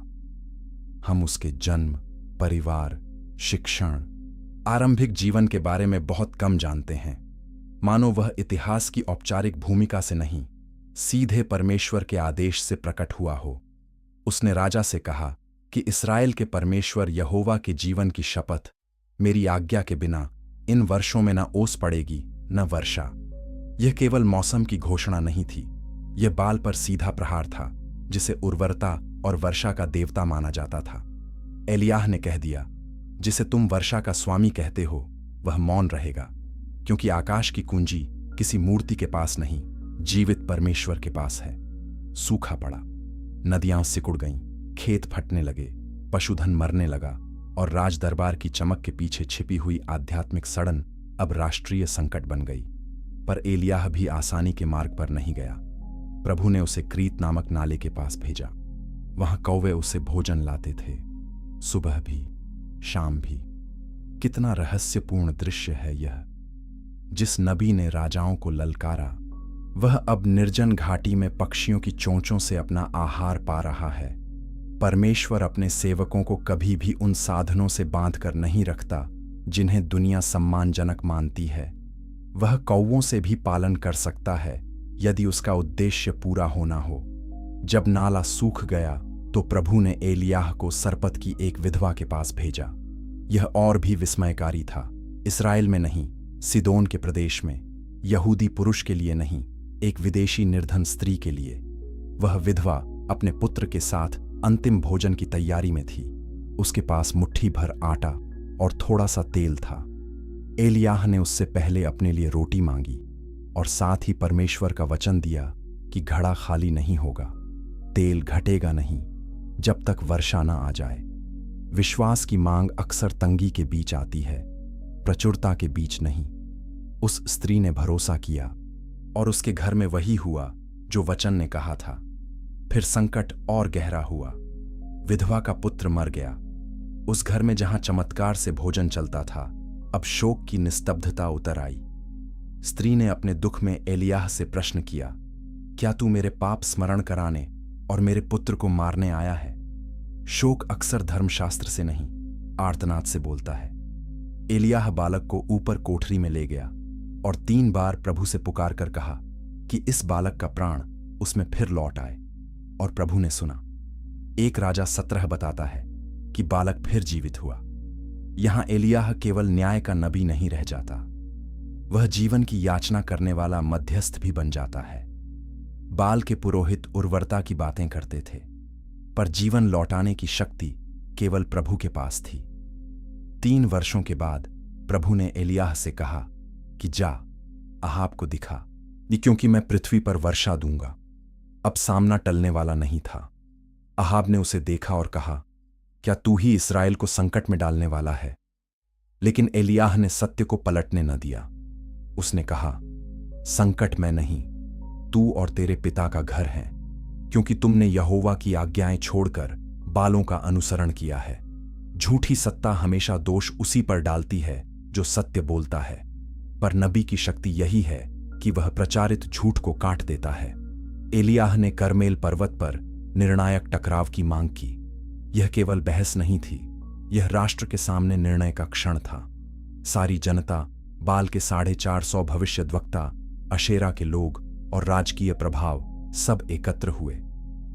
[SPEAKER 1] हम उसके जन्म, परिवार, शिक्षण, आरंभिक जीवन के बारे में बहुत कम जानते हैं, मानो वह इतिहास की औपचारिक भूमिका से नहीं, सीधे परमेश्वर के आदेश से प्रकट हुआ हो। उसने राजा से कहा कि इस्राएल के परमेश्वर यहोवा के जीवन की शपथ, मेरी आज्ञा के बिना इन वर्षों में न ओस पड़ेगी न वर्षा। यह केवल मौसम की घोषणा नहीं थी, यह बाल पर सीधा प्रहार था, जिसे उर्वरता और वर्षा का देवता माना जाता था। एलियाह ने कह दिया, जिसे तुम वर्षा का स्वामी कहते हो, वह मौन रहेगा, क्योंकि आकाश की कुंजी किसी मूर्ति के पास नहीं, जीवित परमेश्वर के पास है। सूखा पड़ा, नदियां सिकुड़ गईं, खेत फटने लगे, पशुधन मरने लगा और राज दरबार की चमक के पीछे छिपी हुई आध्यात्मिक सड़न अब राष्ट्रीय संकट बन गई। पर एलियाह भी आसानी के मार्ग पर नहीं गया। प्रभु ने उसे क्रीत नामक नाले के पास भेजा। वहां कौवे उसे भोजन लाते थे, सुबह भी शाम भी। कितना रहस्यपूर्ण दृश्य है यह। जिस नबी ने राजाओं को ललकारा, वह अब निर्जन घाटी में पक्षियों की चोंचों से अपना आहार पा रहा है। परमेश्वर अपने सेवकों को कभी भी उन साधनों से बांधकर नहीं रखता जिन्हें दुनिया सम्मानजनक मानती है। वह कौवों से भी पालन कर सकता है यदि उसका उद्देश्य पूरा होना हो। जब नाला सूख गया तो प्रभु ने एलियाह को सरपत की एक विधवा के पास भेजा। यह और भी विस्मयकारी था। इस्राएल में नहीं, सिदोन के प्रदेश में, यहूदी पुरुष के लिए नहीं, एक विदेशी निर्धन स्त्री के लिए। वह विधवा अपने पुत्र के साथ अंतिम भोजन की तैयारी में थी। उसके पास मुट्ठी भर आटा और थोड़ा सा तेल था। एलियाह ने उससे पहले अपने लिए रोटी मांगी और साथ ही परमेश्वर का वचन दिया कि घड़ा खाली नहीं होगा, तेल घटेगा नहीं जब तक वर्षा न आ जाए। विश्वास की मांग अक्सर तंगी के बीच आती है, प्रचुरता के बीच नहीं। उस स्त्री ने भरोसा किया और उसके घर में वही हुआ जो वचन ने कहा था। फिर संकट और गहरा हुआ। विधवा का पुत्र मर गया। उस घर में जहां चमत्कार से भोजन चलता था, अब शोक की निस्तब्धता उतर आई। स्त्री ने अपने दुख में एलियाह से प्रश्न किया, क्या तू मेरे पाप स्मरण कराने और मेरे पुत्र को मारने आया है? शोक अक्सर धर्मशास्त्र से नहीं, आर्तनाद से बोलता है। एलियाह बालक को ऊपर कोठरी में ले गया और 3 बार प्रभु से पुकार कर कहा कि इस बालक का प्राण उसमें फिर लौट आए, और प्रभु ने सुना। 1 राजा 17 बताता है कि बालक फिर जीवित हुआ। यहां एलियाह केवल न्याय का नबी नहीं रह जाता, वह जीवन की याचना करने वाला मध्यस्थ भी बन जाता है। बाल के पुरोहित उर्वरता की बातें करते थे, पर जीवन लौटाने की शक्ति केवल प्रभु के पास थी। 3 वर्षों के बाद प्रभु ने एलियाह से कहा कि जा, अहाब को दिखा, क्योंकि मैं पृथ्वी पर वर्षा दूंगा। अब सामना टलने वाला नहीं था। अहाब ने उसे देखा और कहा, क्या तू ही इस्राएल को संकट में डालने वाला है? लेकिन एलियाह ने सत्य को पलटने न दिया। उसने कहा, संकट मैं नहीं, तू और तेरे पिता का घर है, क्योंकि तुमने यहोवा की आज्ञाएं छोड़कर बालों का अनुसरण किया है। झूठी सत्ता हमेशा दोष उसी पर डालती है जो सत्य बोलता है, पर नबी की शक्ति यही है कि वह प्रचारित झूठ को काट देता है। एलियाह ने करमेल पर्वत पर निर्णायक टकराव की मांग की। यह केवल बहस नहीं थी, यह राष्ट्र के सामने निर्णय का क्षण था। सारी जनता, बाल के 450 भविष्यद्वक्ता, अशेरा के लोग और राजकीय प्रभाव सब एकत्र हुए।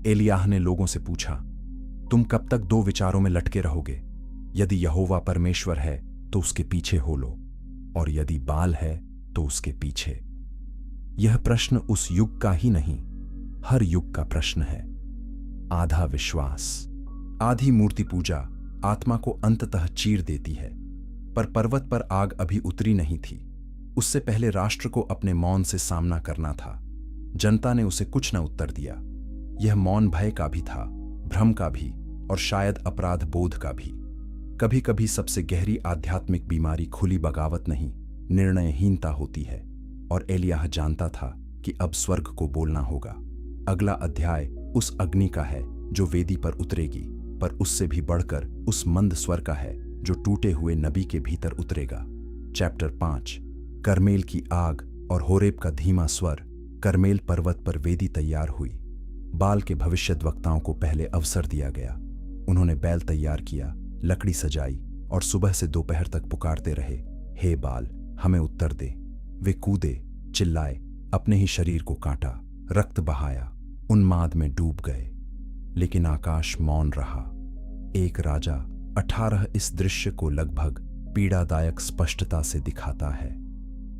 [SPEAKER 1] एलियाह ने लोगों से पूछा, तुम कब तक 2 विचारों में लटके रहोगे? यदि यहोवा परमेश्वर है तो उसके पीछे हो लो, और यदि बाल है तो उसके पीछे। यह प्रश्न उस युग का ही नहीं, हर युग का प्रश्न है। आधा विश्वास, आधी मूर्ति पूजा आत्मा को अंततः चीर देती है। पर पर्वत पर आग अभी उतरी नहीं थी। उससे पहले राष्ट्र को अपने मौन से सामना करना था। जनता ने उसे कुछ न उत्तर दिया। यह मौन भय का भी था, भ्रम का भी, और शायद अपराध बोध का भी। कभी कभी सबसे गहरी आध्यात्मिक बीमारी खुली बगावत नहीं, निर्णयहीनता होती है। और एलियाह जानता था कि अब स्वर्ग को बोलना होगा। अगला अध्याय उस अग्नि का है जो वेदी पर उतरेगी, पर उससे भी बढ़कर उस मंद स्वर का है जो टूटे हुए नबी के भीतर उतरेगा। चैप्टर 5, करमेल की आग और होरेब का धीमा स्वर। करमेल पर्वत पर वेदी तैयार हुई। बाल के भविष्यद्वक्ताओं को पहले अवसर दिया गया। उन्होंने बैल तैयार किया, लकड़ी सजाई और सुबह से दोपहर तक पुकारते रहे, हे बाल, हमें उत्तर दे। वे कूदे, चिल्लाए, अपने ही शरीर को काटा, रक्त बहाया, उन्माद में डूब गए। लेकिन आकाश मौन रहा। एक राजा 18 इस दृश्य को लगभग पीड़ादायक स्पष्टता से दिखाता है।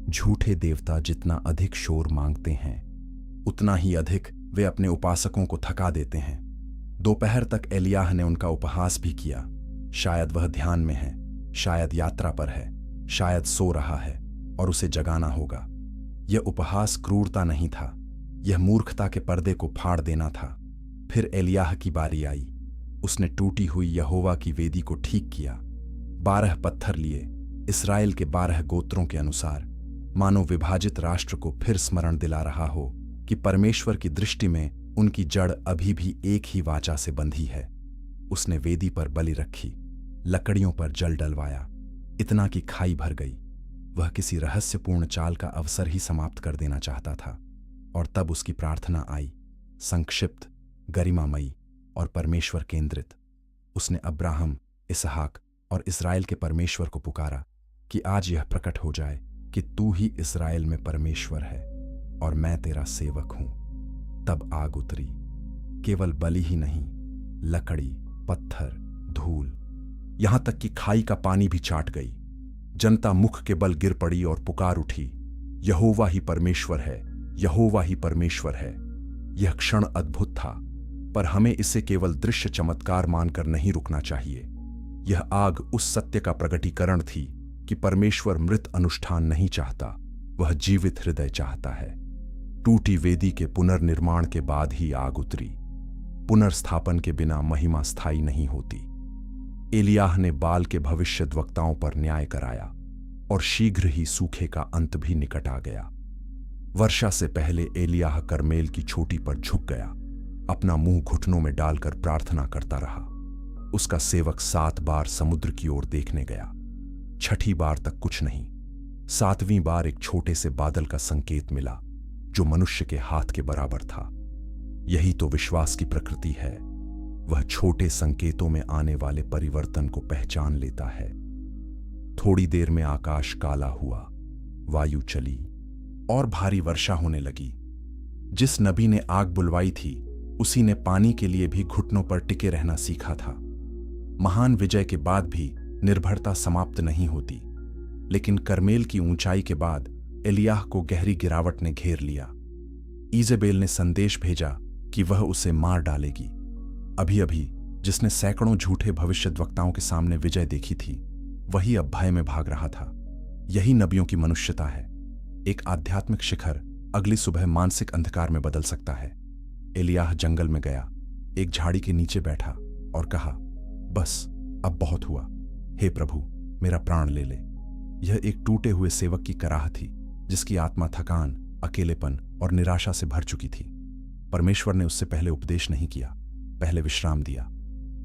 [SPEAKER 1] झूठे देवता जितना अधिक शोर मांगते हैं, उतना ही अधिक वे अपने उपासकों को थका देते हैं। दोपहर तक एलियाह ने उनका उपहास भी किया। शायद वह ध्यान में है, शायद यात्रा पर है, शायद सो रहा है और उसे जगाना होगा। यह उपहास क्रूरता नहीं था, यह मूर्खता के पर्दे को फाड़ देना था। फिर एलियाह की बारी आई। उसने टूटी हुई यहोवा की वेदी को ठीक किया। 12 पत्थर लिए, इस्राएल के 12 गोत्रों के अनुसार, मानो विभाजित राष्ट्र को फिर स्मरण दिला रहा हो कि परमेश्वर की दृष्टि में उनकी जड़ अभी भी एक ही वाचा से बंधी है। उसने वेदी पर बलि रखी, लकड़ियों पर जल डलवाया, इतना कि खाई भर गई। वह किसी रहस्यपूर्ण चाल का अवसर ही समाप्त कर देना चाहता था। और तब उसकी प्रार्थना आई, संक्षिप्त, गरिमामयी, और परमेश्वर केंद्रित। उसने अब्राहम, इसहाक और इस्राएल के परमेश्वर को पुकारा कि आज यह प्रकट हो जाए कि तू ही इस्राएल में परमेश्वर है और मैं तेरा सेवक हूं। तब आग उतरी, केवल बलि ही नहीं, लकड़ी, पत्थर, धूल, यहां तक कि खाई का पानी भी चाट गई। जनता मुख के बल गिर पड़ी और पुकार उठी, यहोवा ही परमेश्वर है, यहोवा ही परमेश्वर है। यह क्षण अद्भुत था, पर हमें इसे केवल दृश्य चमत्कार मानकर नहीं रुकना चाहिए। यह आग उस सत्य का प्रकटीकरण थी कि परमेश्वर मृत अनुष्ठान नहीं चाहता, वह जीवित हृदय चाहता है। टूटी वेदी के पुनर्निर्माण के बाद ही आग उतरी। पुनर्स्थापन के बिना महिमा स्थायी नहीं होती। एलियाह ने बाल के भविष्यद्वक्ताओं पर न्याय कराया और शीघ्र ही सूखे का अंत भी निकट आ गया। वर्षा से पहले एलियाह करमेल की चोटी पर झुक गया, अपना मुंह घुटनों में डालकर प्रार्थना करता रहा। उसका सेवक 7 बार समुद्र की ओर देखने गया, 6ठी बार तक कुछ नहीं। 7वीं बार एक छोटे से बादल का संकेत मिला जो मनुष्य के हाथ के बराबर था। यही तो विश्वास की प्रकृति है, वह छोटे संकेतों में आने वाले परिवर्तन को पहचान लेता है। थोड़ी देर में आकाश काला हुआ, वायु चली और भारी वर्षा होने लगी। जिस नबी ने आग बुलवाई थी उसी ने पानी के लिए भी घुटनों पर टिके रहना सीखा था। महान विजय के बाद भी निर्भरता समाप्त नहीं होती, लेकिन करमेल की ऊंचाई के बाद एलियाह को गहरी गिरावट ने घेर लिया। ईजेबेल ने संदेश भेजा कि वह उसे मार डालेगी। अभी अभी जिसने सैकड़ों झूठे भविष्यद्वक्ताओं के सामने विजय देखी थी, वही अब भय में भाग रहा था। यही नबियों की मनुष्यता है। एक आध्यात्मिक शिखर अगली सुबह मानसिक अंधकार में बदल सकता है। एलियाह जंगल में गया, एक झाड़ी के नीचे बैठा और कहा, बस अब बहुत हुआ, हे प्रभु मेरा प्राण ले ले। यह एक टूटे हुए सेवक की कराह थी, जिसकी आत्मा थकान, अकेलेपन और निराशा से भर चुकी थी। परमेश्वर ने उससे पहले उपदेश नहीं किया, पहले विश्राम दिया।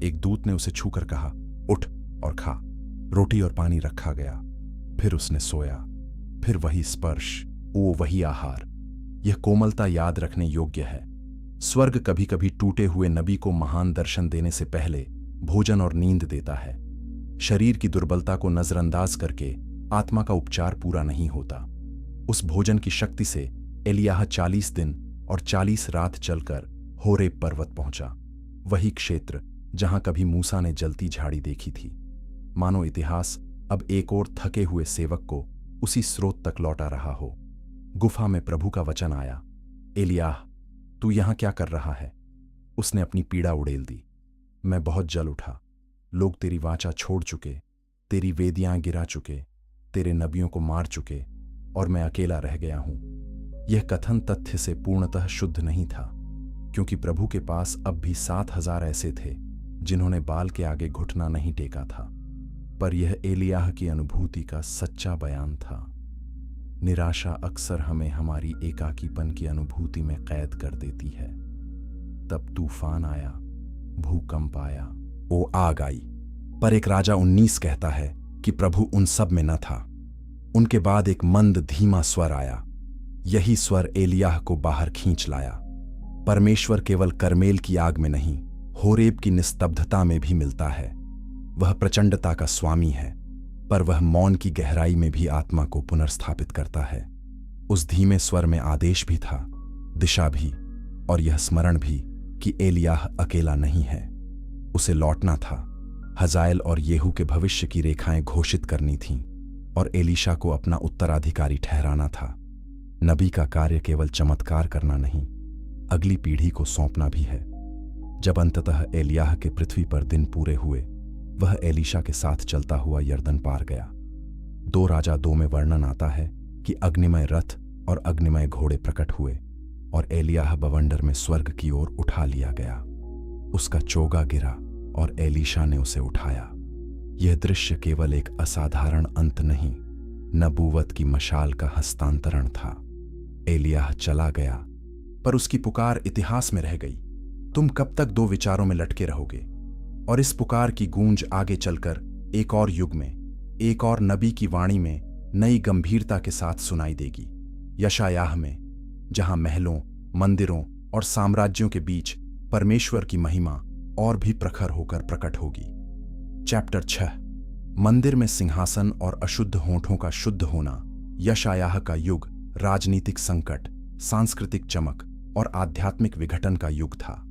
[SPEAKER 1] एक दूत ने उसे छूकर कहा, उठ और खा। रोटी और पानी रखा गया, फिर उसने सोया। फिर वही स्पर्श, वो वही आहार। यह कोमलता याद रखने योग्य है। स्वर्ग कभी कभी टूटे हुए नबी को महान दर्शन देने से पहले भोजन और नींद देता है। शरीर की दुर्बलता को नजरअंदाज करके आत्मा का उपचार पूरा नहीं होता। उस भोजन की शक्ति से एलियाह 40 दिन और 40 रात चलकर होरेब पर्वत पहुंचा, वही क्षेत्र जहां कभी मूसा ने जलती झाड़ी देखी थी। मानो इतिहास अब एक और थके हुए सेवक को उसी स्रोत तक लौटा रहा हो। गुफा में प्रभु का वचन आया, एलियाह तू यहां क्या कर रहा है? उसने अपनी पीड़ा उड़ेल दी। मैं बहुत जल उठा, लोग तेरी वाचा छोड़ चुके, तेरी वेदियां गिरा चुके, तेरे नबियों को मार चुके और मैं अकेला रह गया हूं। यह कथन तथ्य से पूर्णतः शुद्ध नहीं था, क्योंकि प्रभु के पास अब भी 7,000 ऐसे थे जिन्होंने बाल के आगे घुटना नहीं टेका था। पर यह एलियाह की अनुभूति का सच्चा बयान था। निराशा अक्सर हमें हमारी एकाकीपन की अनुभूति में कैद कर देती है। तब तूफान आया, भूकंप आया, वो आग आई, पर एक राजा 19 कहता है कि प्रभु उन सब में न था। उनके बाद एक मंद धीमा स्वर आया। यही स्वर एलियाह को बाहर खींच लाया। परमेश्वर केवल करमेल की आग में नहीं, होरेब की निस्तब्धता में भी मिलता है। वह प्रचंडता का स्वामी है, पर वह मौन की गहराई में भी आत्मा को पुनर्स्थापित करता है। उस धीमे स्वर में आदेश भी था, दिशा भी, और यह स्मरण भी कि एलियाह अकेला नहीं है। उसे लौटना था, हजाएल और येहू के भविष्य की रेखाएं घोषित करनी थीं और एलीशा को अपना उत्तराधिकारी ठहराना था। नबी का कार्य केवल चमत्कार करना नहीं, अगली पीढ़ी को सौंपना भी है। जब अंततः एलियाह के पृथ्वी पर दिन पूरे हुए, वह एलीशा के साथ चलता हुआ यर्दन पार गया। 2 राजा 2 में वर्णन आता है कि अग्निमय रथ और अग्निमय घोड़े प्रकट हुए और एलियाह बवंडर में स्वर्ग की ओर उठा लिया गया। उसका चोगा गिरा और एलीशा ने उसे उठाया। यह दृश्य केवल एक असाधारण अंत नहीं, नबूवत की मशाल का हस्तांतरण था। एलियाह चला गया, पर उसकी पुकार इतिहास में रह गई। तुम कब तक 2 विचारों में लटके रहोगे? और इस पुकार की गूंज आगे चलकर एक और युग में, एक और नबी की वाणी में नई गंभीरता के साथ सुनाई देगी। यशायाह में, जहां महलों, मंदिरों और साम्राज्यों के बीच परमेश्वर की महिमा और भी प्रखर होकर प्रकट होगी। चैप्टर 6। मंदिर में सिंहासन और अशुद्ध होठों का शुद्ध होना। यशायाह का युग राजनीतिक संकट, सांस्कृतिक चमक और आध्यात्मिक विघटन का युग था।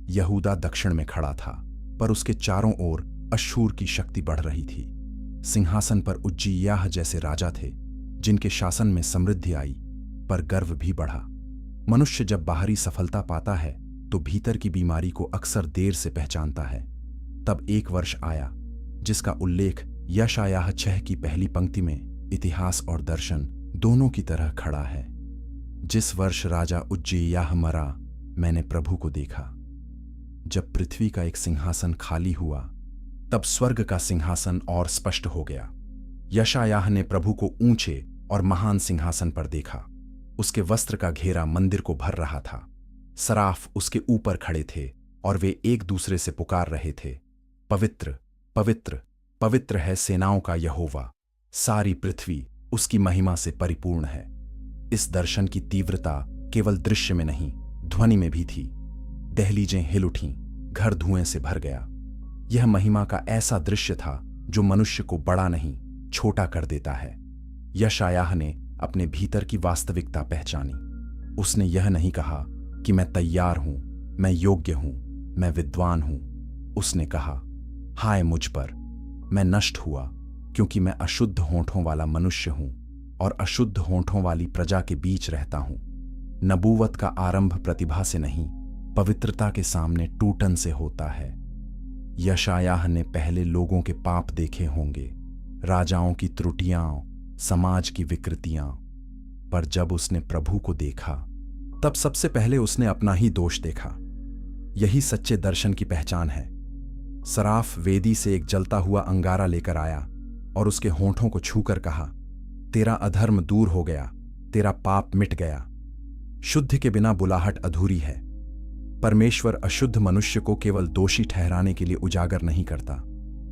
[SPEAKER 1] यहूदा दक्षिण में खड़ा था, पर उसके चारों ओर अश्शूर की शक्ति बढ़ रही थी। सिंहासन पर उज्जियाह जैसे राजा थे, जिनके शासन में समृद्धि आई, पर गर्व भी बढ़ा। मनुष्य जब बाहरी सफलता पाता है तो भीतर की बीमारी को अक्सर देर से पहचानता है। तब एक वर्ष आया जिसका उल्लेख यशायाह 6 की पहली पंक्ति में इतिहास और दर्शन दोनों की तरह खड़ा है। जिस वर्ष राजा उज्जियाह मरा, मैंने प्रभु को देखा। जब पृथ्वी का एक सिंहासन खाली हुआ, तब स्वर्ग का सिंहासन और स्पष्ट हो गया। यशायाह ने प्रभु को ऊंचे और महान सिंहासन पर देखा। उसके वस्त्र का घेरा मंदिर को भर रहा था। सराफ उसके ऊपर खड़े थे और वे एक दूसरे से पुकार रहे थे, पवित्र पवित्र पवित्र है सेनाओं का यहोवा, सारी पृथ्वी उसकी महिमा से परिपूर्ण है। इस दर्शन की तीव्रता केवल दृश्य में नहीं, ध्वनि में भी थी। दहलीजें हिल उठीं, घर धुएं से भर गया। यह महिमा का ऐसा दृश्य था जो मनुष्य को बड़ा नहीं, छोटा कर देता है। यशायाह ने अपने भीतर की वास्तविकता पहचानी। उसने यह नहीं कहा कि मैं तैयार हूं, मैं योग्य हूं, मैं विद्वान हूं। उसने कहा, हाय मुझ पर, मैं नष्ट हुआ, क्योंकि मैं अशुद्ध होठों वाला मनुष्य हूं और अशुद्ध होठों वाली प्रजा के बीच रहता हूं। नबूवत का आरंभ प्रतिभा से नहीं, पवित्रता के सामने टूटन से होता है। यशायाह ने पहले लोगों के पाप देखे होंगे, राजाओं की त्रुटियां, समाज की विकृतियां, पर जब उसने प्रभु को देखा, तब सबसे पहले उसने अपना ही दोष देखा। यही सच्चे दर्शन की पहचान है। सराफ वेदी से एक जलता हुआ अंगारा लेकर आया और उसके होठों को छूकर कहा, तेरा अधर्म दूर हो गया, तेरा पाप मिट गया। शुद्ध के बिना बुलाहट अधूरी है। परमेश्वर अशुद्ध मनुष्य को केवल दोषी ठहराने के लिए उजागर नहीं करता,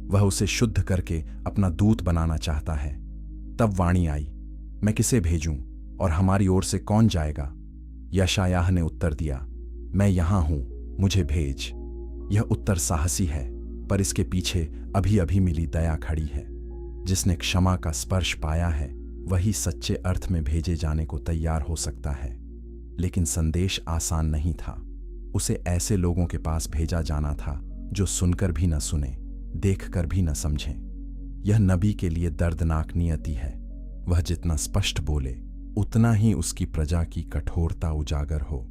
[SPEAKER 1] वह उसे शुद्ध करके अपना दूत बनाना चाहता है। तब वाणी आई, मैं किसे भेजूं और हमारी ओर से कौन जाएगा? यशायाह ने उत्तर दिया, मैं यहां हूं, मुझे भेज। यह उत्तर साहसी है, पर इसके पीछे अभी अभी मिली दया खड़ी है। जिसने क्षमा का स्पर्श पाया है, वही सच्चे अर्थ में भेजे जाने को तैयार हो सकता है। लेकिन संदेश आसान नहीं था। उसे ऐसे लोगों के पास भेजा जाना था जो सुनकर भी न सुने, देखकर भी न समझें। यह नबी के लिए दर्दनाक नियति है। वह जितना स्पष्ट बोले, उतना ही उसकी प्रजा की कठोरता उजागर हो।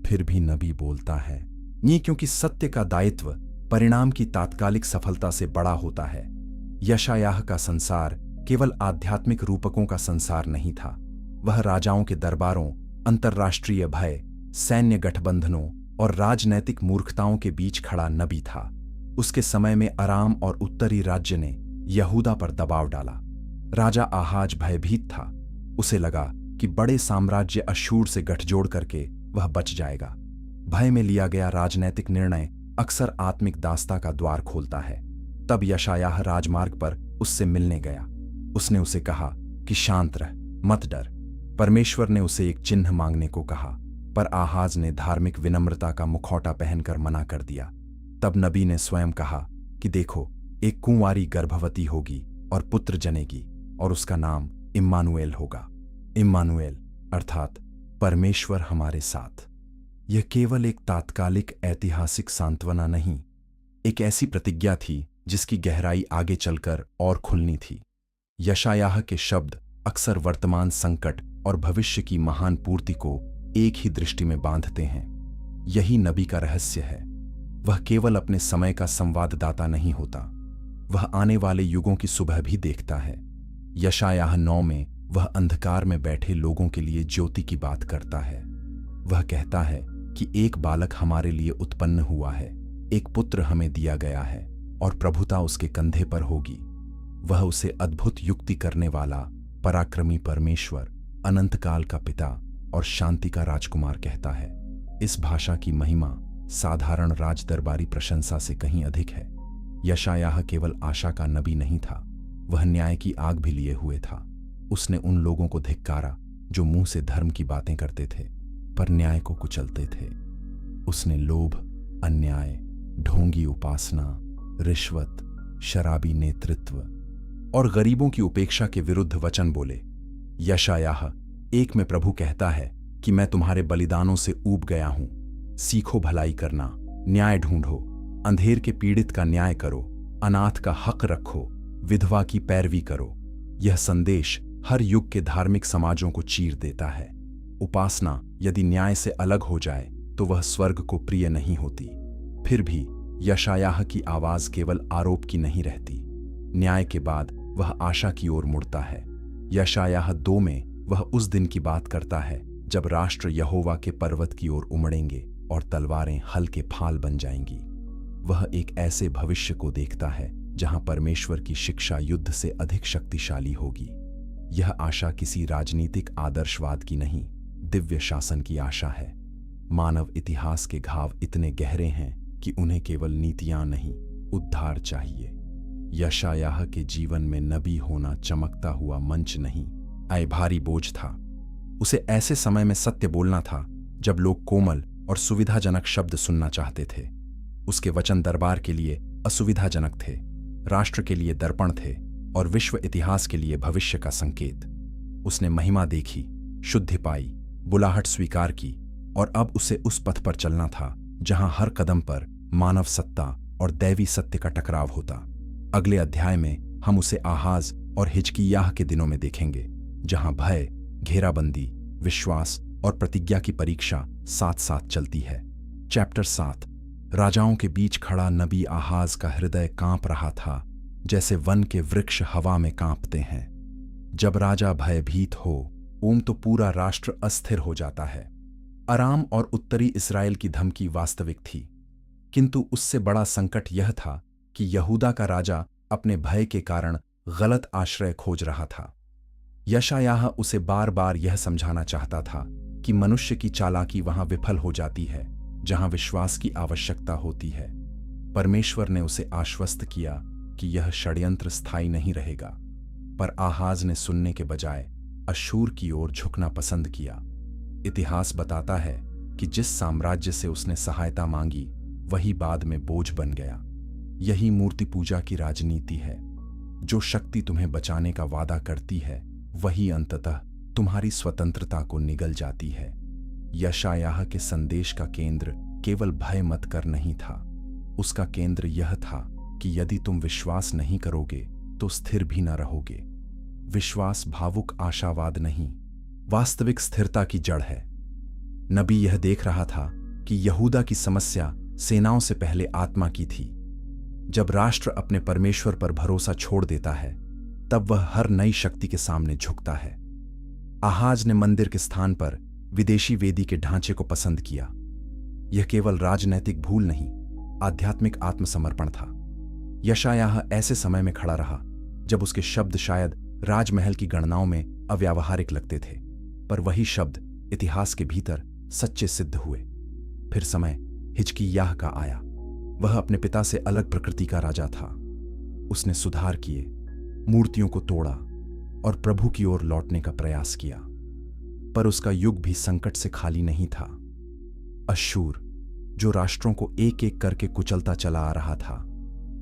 [SPEAKER 1] फिर भी नबी बोलता है, नहीं, क्योंकि सत्य का दायित्व परिणाम की तात्कालिक सफलता से बड़ा होता है। यशायाह का संसार केवल आध्यात्मिक रूपकों का संसार नहीं था। वह राजाओं के दरबारों, अंतर्राष्ट्रीय भय, सैन्य गठबंधनों और राजनैतिक मूर्खताओं के बीच खड़ा नबी था। उसके समय में अराम और उत्तरी राज्य ने यहूदा पर दबाव डाला। राजा आहाज भयभीत था। उसे लगा कि बड़े साम्राज्य अश्शूर से गठजोड़ करके वह बच जाएगा। भय में लिया गया राजनैतिक निर्णय अक्सर आत्मिक दास्ता का द्वार खोलता है। तब यशायाह राजमार्ग पर उससे मिलने गया। उसने उसे कहा कि शांत रह, मत डर। परमेश्वर ने उसे एक चिन्ह मांगने को कहा, पर आहाज ने धार्मिक विनम्रता का मुखौटा पहनकर मना कर दिया। तब नबी ने स्वयं कहा कि देखो, एक कुंवारी गर्भवती होगी और पुत्र जनेगी और उसका नाम इम्मानुएल होगा। इम्मानुएल अर्थात परमेश्वर हमारे साथ। यह केवल एक तात्कालिक ऐतिहासिक सांत्वना नहीं, एक ऐसी प्रतिज्ञा थी जिसकी गहराई आगे चलकर और खुलनी थी। यशायाह के शब्द अक्सर वर्तमान संकट और भविष्य की महान पूर्ति को एक ही दृष्टि में बांधते हैं। यही नबी का रहस्य है। वह केवल अपने समय का संवाददाता नहीं होता, वह आने वाले युगों की सुबह भी देखता है। यशायाह 9 में वह अंधकार में बैठे लोगों के लिए ज्योति की बात करता है। वह कहता है कि एक बालक हमारे लिए उत्पन्न हुआ है, एक पुत्र हमें दिया गया है और प्रभुता उसके कंधे पर होगी। वह उसे अद्भुत युक्ति करने वाला, पराक्रमी परमेश्वर, अनंतकाल का पिता और शांति का राजकुमार कहता है। इस भाषा की महिमा साधारण राजदरबारी प्रशंसा से कहीं अधिक है। यशायाह केवल आशा का नबी नहीं था, वह न्याय की आग भी लिए हुए था। उसने उन लोगों को धिक्कारा जो मुंह से धर्म की बातें करते थे पर न्याय को कुचलते थे। उसने लोभ, अन्याय, ढोंगी उपासना, रिश्वत, शराबी नेतृत्व और गरीबों की उपेक्षा के विरुद्ध वचन बोले। यशायाह 1 में प्रभु कहता है कि मैं तुम्हारे बलिदानों से ऊब गया हूं। सीखो भलाई करना, न्याय ढूंढो, अंधेर के पीड़ित का न्याय करो, अनाथ का हक रखो, विधवा की पैरवी करो। यह संदेश हर युग के धार्मिक समाजों को चीर देता है। उपासना यदि न्याय से अलग हो जाए तो वह स्वर्ग को प्रिय नहीं होती। फिर भी यशायाह की आवाज केवल आरोप की नहीं रहती। न्याय के बाद वह आशा की ओर मुड़ता है। यशायाह 2 में वह उस दिन की बात करता है जब राष्ट्र यहोवा के पर्वत की ओर उमड़ेंगे और तलवारें हल के फाल बन जाएंगी। वह एक ऐसे भविष्य को देखता है जहां परमेश्वर की शिक्षा युद्ध से अधिक शक्तिशाली होगी। यह आशा किसी राजनीतिक आदर्शवाद की नहीं, दिव्य शासन की आशा है। मानव इतिहास के घाव इतने गहरे हैं कि उन्हें केवल नीतियां नहीं, उद्धार चाहिए। यशायाह के जीवन में नबी होना चमकता हुआ मंच नहीं, आए भारी बोझ था। उसे ऐसे समय में सत्य बोलना था जब लोग कोमल और सुविधाजनक शब्द सुनना चाहते थे। उसके वचन दरबार के लिए असुविधाजनक थे, राष्ट्र के लिए दर्पण थे और विश्व इतिहास के लिए भविष्य का संकेत। उसने महिमा देखी, शुद्धि पाई, बुलाहट स्वीकार की और अब उसे उस पथ पर चलना था जहां हर कदम पर मानव सत्ता और दैवी सत्य का टकराव होता। अगले अध्याय में हम उसे आहाज और हिजकिय्याह के दिनों में देखेंगे, जहां भय, घेराबंदी, विश्वास और प्रतिज्ञा की परीक्षा साथ साथ चलती है। चैप्टर 7। राजाओं के बीच खड़ा नबी आहाज का हृदय कांप रहा था, जैसे वन के वृक्ष हवा में कांपते हैं। जब राजा भयभीत हो तो पूरा राष्ट्र अस्थिर हो जाता है। अराम और उत्तरी इस्राएल की धमकी वास्तविक थी, किंतु उससे बड़ा संकट यह था कि यहूदा का राजा अपने भय के कारण गलत आश्रय खोज रहा था। यशायाह उसे बार बार यह समझाना चाहता था कि मनुष्य की चालाकी वहां विफल हो जाती है जहां विश्वास की आवश्यकता होती है। परमेश्वर ने उसे आश्वस्त किया कि यह षड्यंत्र स्थायी नहीं रहेगा, पर आहाज ने सुनने के बजाय अश्शूर की ओर झुकना पसंद किया। इतिहास बताता है कि जिस साम्राज्य से उसने सहायता मांगी वही बाद में बोझ बन गया। यही मूर्ति पूजा की राजनीति है। जो शक्ति तुम्हें बचाने का वादा करती है वही अंततः तुम्हारी स्वतंत्रता को निगल जाती है। यशायाह के संदेश का केंद्र केवल भय मत कर नहीं था, उसका केंद्र यह था कि यदि तुम विश्वास नहीं करोगे तो स्थिर भी न रहोगे। विश्वास भावुक आशावाद नहीं, वास्तविक स्थिरता की जड़ है। नबी यह देख रहा था कि यहूदा की समस्या सेनाओं से पहले आत्मा की थी। जब राष्ट्र अपने परमेश्वर पर भरोसा छोड़ देता है तब वह हर नई शक्ति के सामने झुकता है। आहाज ने मंदिर के स्थान पर विदेशी वेदी के ढांचे को पसंद किया। यह केवल राजनैतिक भूल नहीं, आध्यात्मिक आत्मसमर्पण था। यशायाह ऐसे समय में खड़ा रहा जब उसके शब्द शायद राजमहल की गणनाओं में अव्यावहारिक लगते थे, पर वही शब्द इतिहास के भीतर सच्चे सिद्ध हुए। फिर समय हिजकिय्याह का आया। वह अपने पिता से अलग प्रकृति का राजा था। उसने सुधार किए, मूर्तियों को तोड़ा और प्रभु की ओर लौटने का प्रयास किया, पर उसका युग भी संकट से खाली नहीं था। अश्शूर, जो राष्ट्रों को एक एक करके कुचलता चला आ रहा था,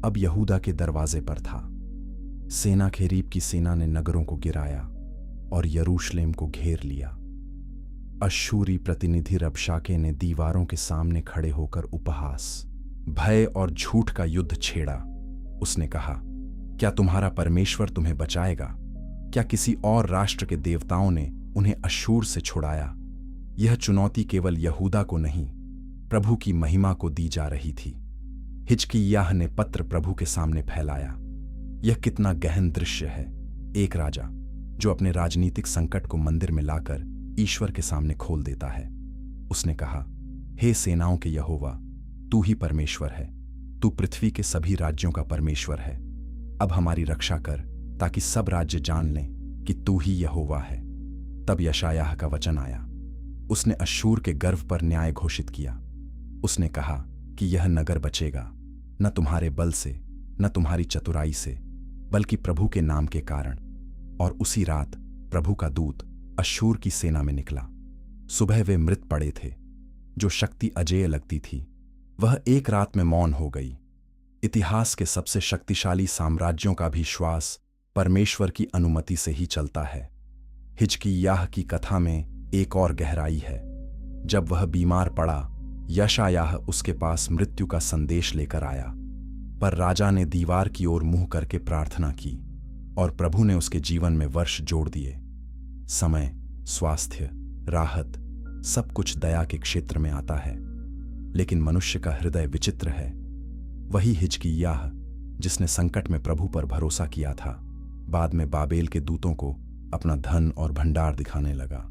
[SPEAKER 1] अब यहूदा के दरवाजे पर था। सेनाखेरीब की सेना ने नगरों को गिराया और यरूशलेम को घेर लिया। अश्शूरी प्रतिनिधि रबशाके ने दीवारों के सामने खड़े होकर उपहास, भय और झूठ का युद्ध छेड़ा। उसने कहा, क्या तुम्हारा परमेश्वर तुम्हें बचाएगा? क्या किसी और राष्ट्र के देवताओं ने उन्हें अश्शूर से छुड़ाया? यह चुनौती केवल यहूदा को नहीं, प्रभु की महिमा को दी जा रही थी। हिजकिय्याह ने पत्र प्रभु के सामने फैलाया। यह कितना गहन दृश्य है। एक राजा जो अपने राजनीतिक संकट को मंदिर में लाकर ईश्वर के सामने खोल देता है। उसने कहा, हे सेनाओं के यहोवा, तू ही परमेश्वर है, तू पृथ्वी के सभी राज्यों का परमेश्वर है। अब हमारी रक्षा कर ताकि सब राज्य जान लें कि तू ही यहोवा है। तब यशायाह का वचन आया। उसने अश्शूर के गर्व पर न्याय घोषित किया। उसने कहा कि यह नगर बचेगा न तुम्हारे बल से न तुम्हारी चतुराई से, बल्कि प्रभु के नाम के कारण। और उसी रात प्रभु का दूत अश्शूर की सेना में निकला। सुबह वे मृत पड़े थे। जो शक्ति अजेय लगती थी वह एक रात में मौन हो गई। इतिहास के सबसे शक्तिशाली साम्राज्यों का भी श्वास परमेश्वर की अनुमति से ही चलता है। हिजकिय्याह की कथा में एक और गहराई है। जब वह बीमार पड़ा, यशायाह उसके पास मृत्यु का संदेश लेकर आया, पर राजा ने दीवार की ओर मुंह करके प्रार्थना की और प्रभु ने उसके जीवन में वर्ष जोड़ दिए। समय, स्वास्थ्य, राहत, सब कुछ दया के क्षेत्र में आता है, लेकिन मनुष्य का हृदय विचित्र है। वही हिजकिय्याह जिसने संकट में प्रभु पर भरोसा किया था, बाद में बाबेल के दूतों को अपना धन और भंडार दिखाने लगा।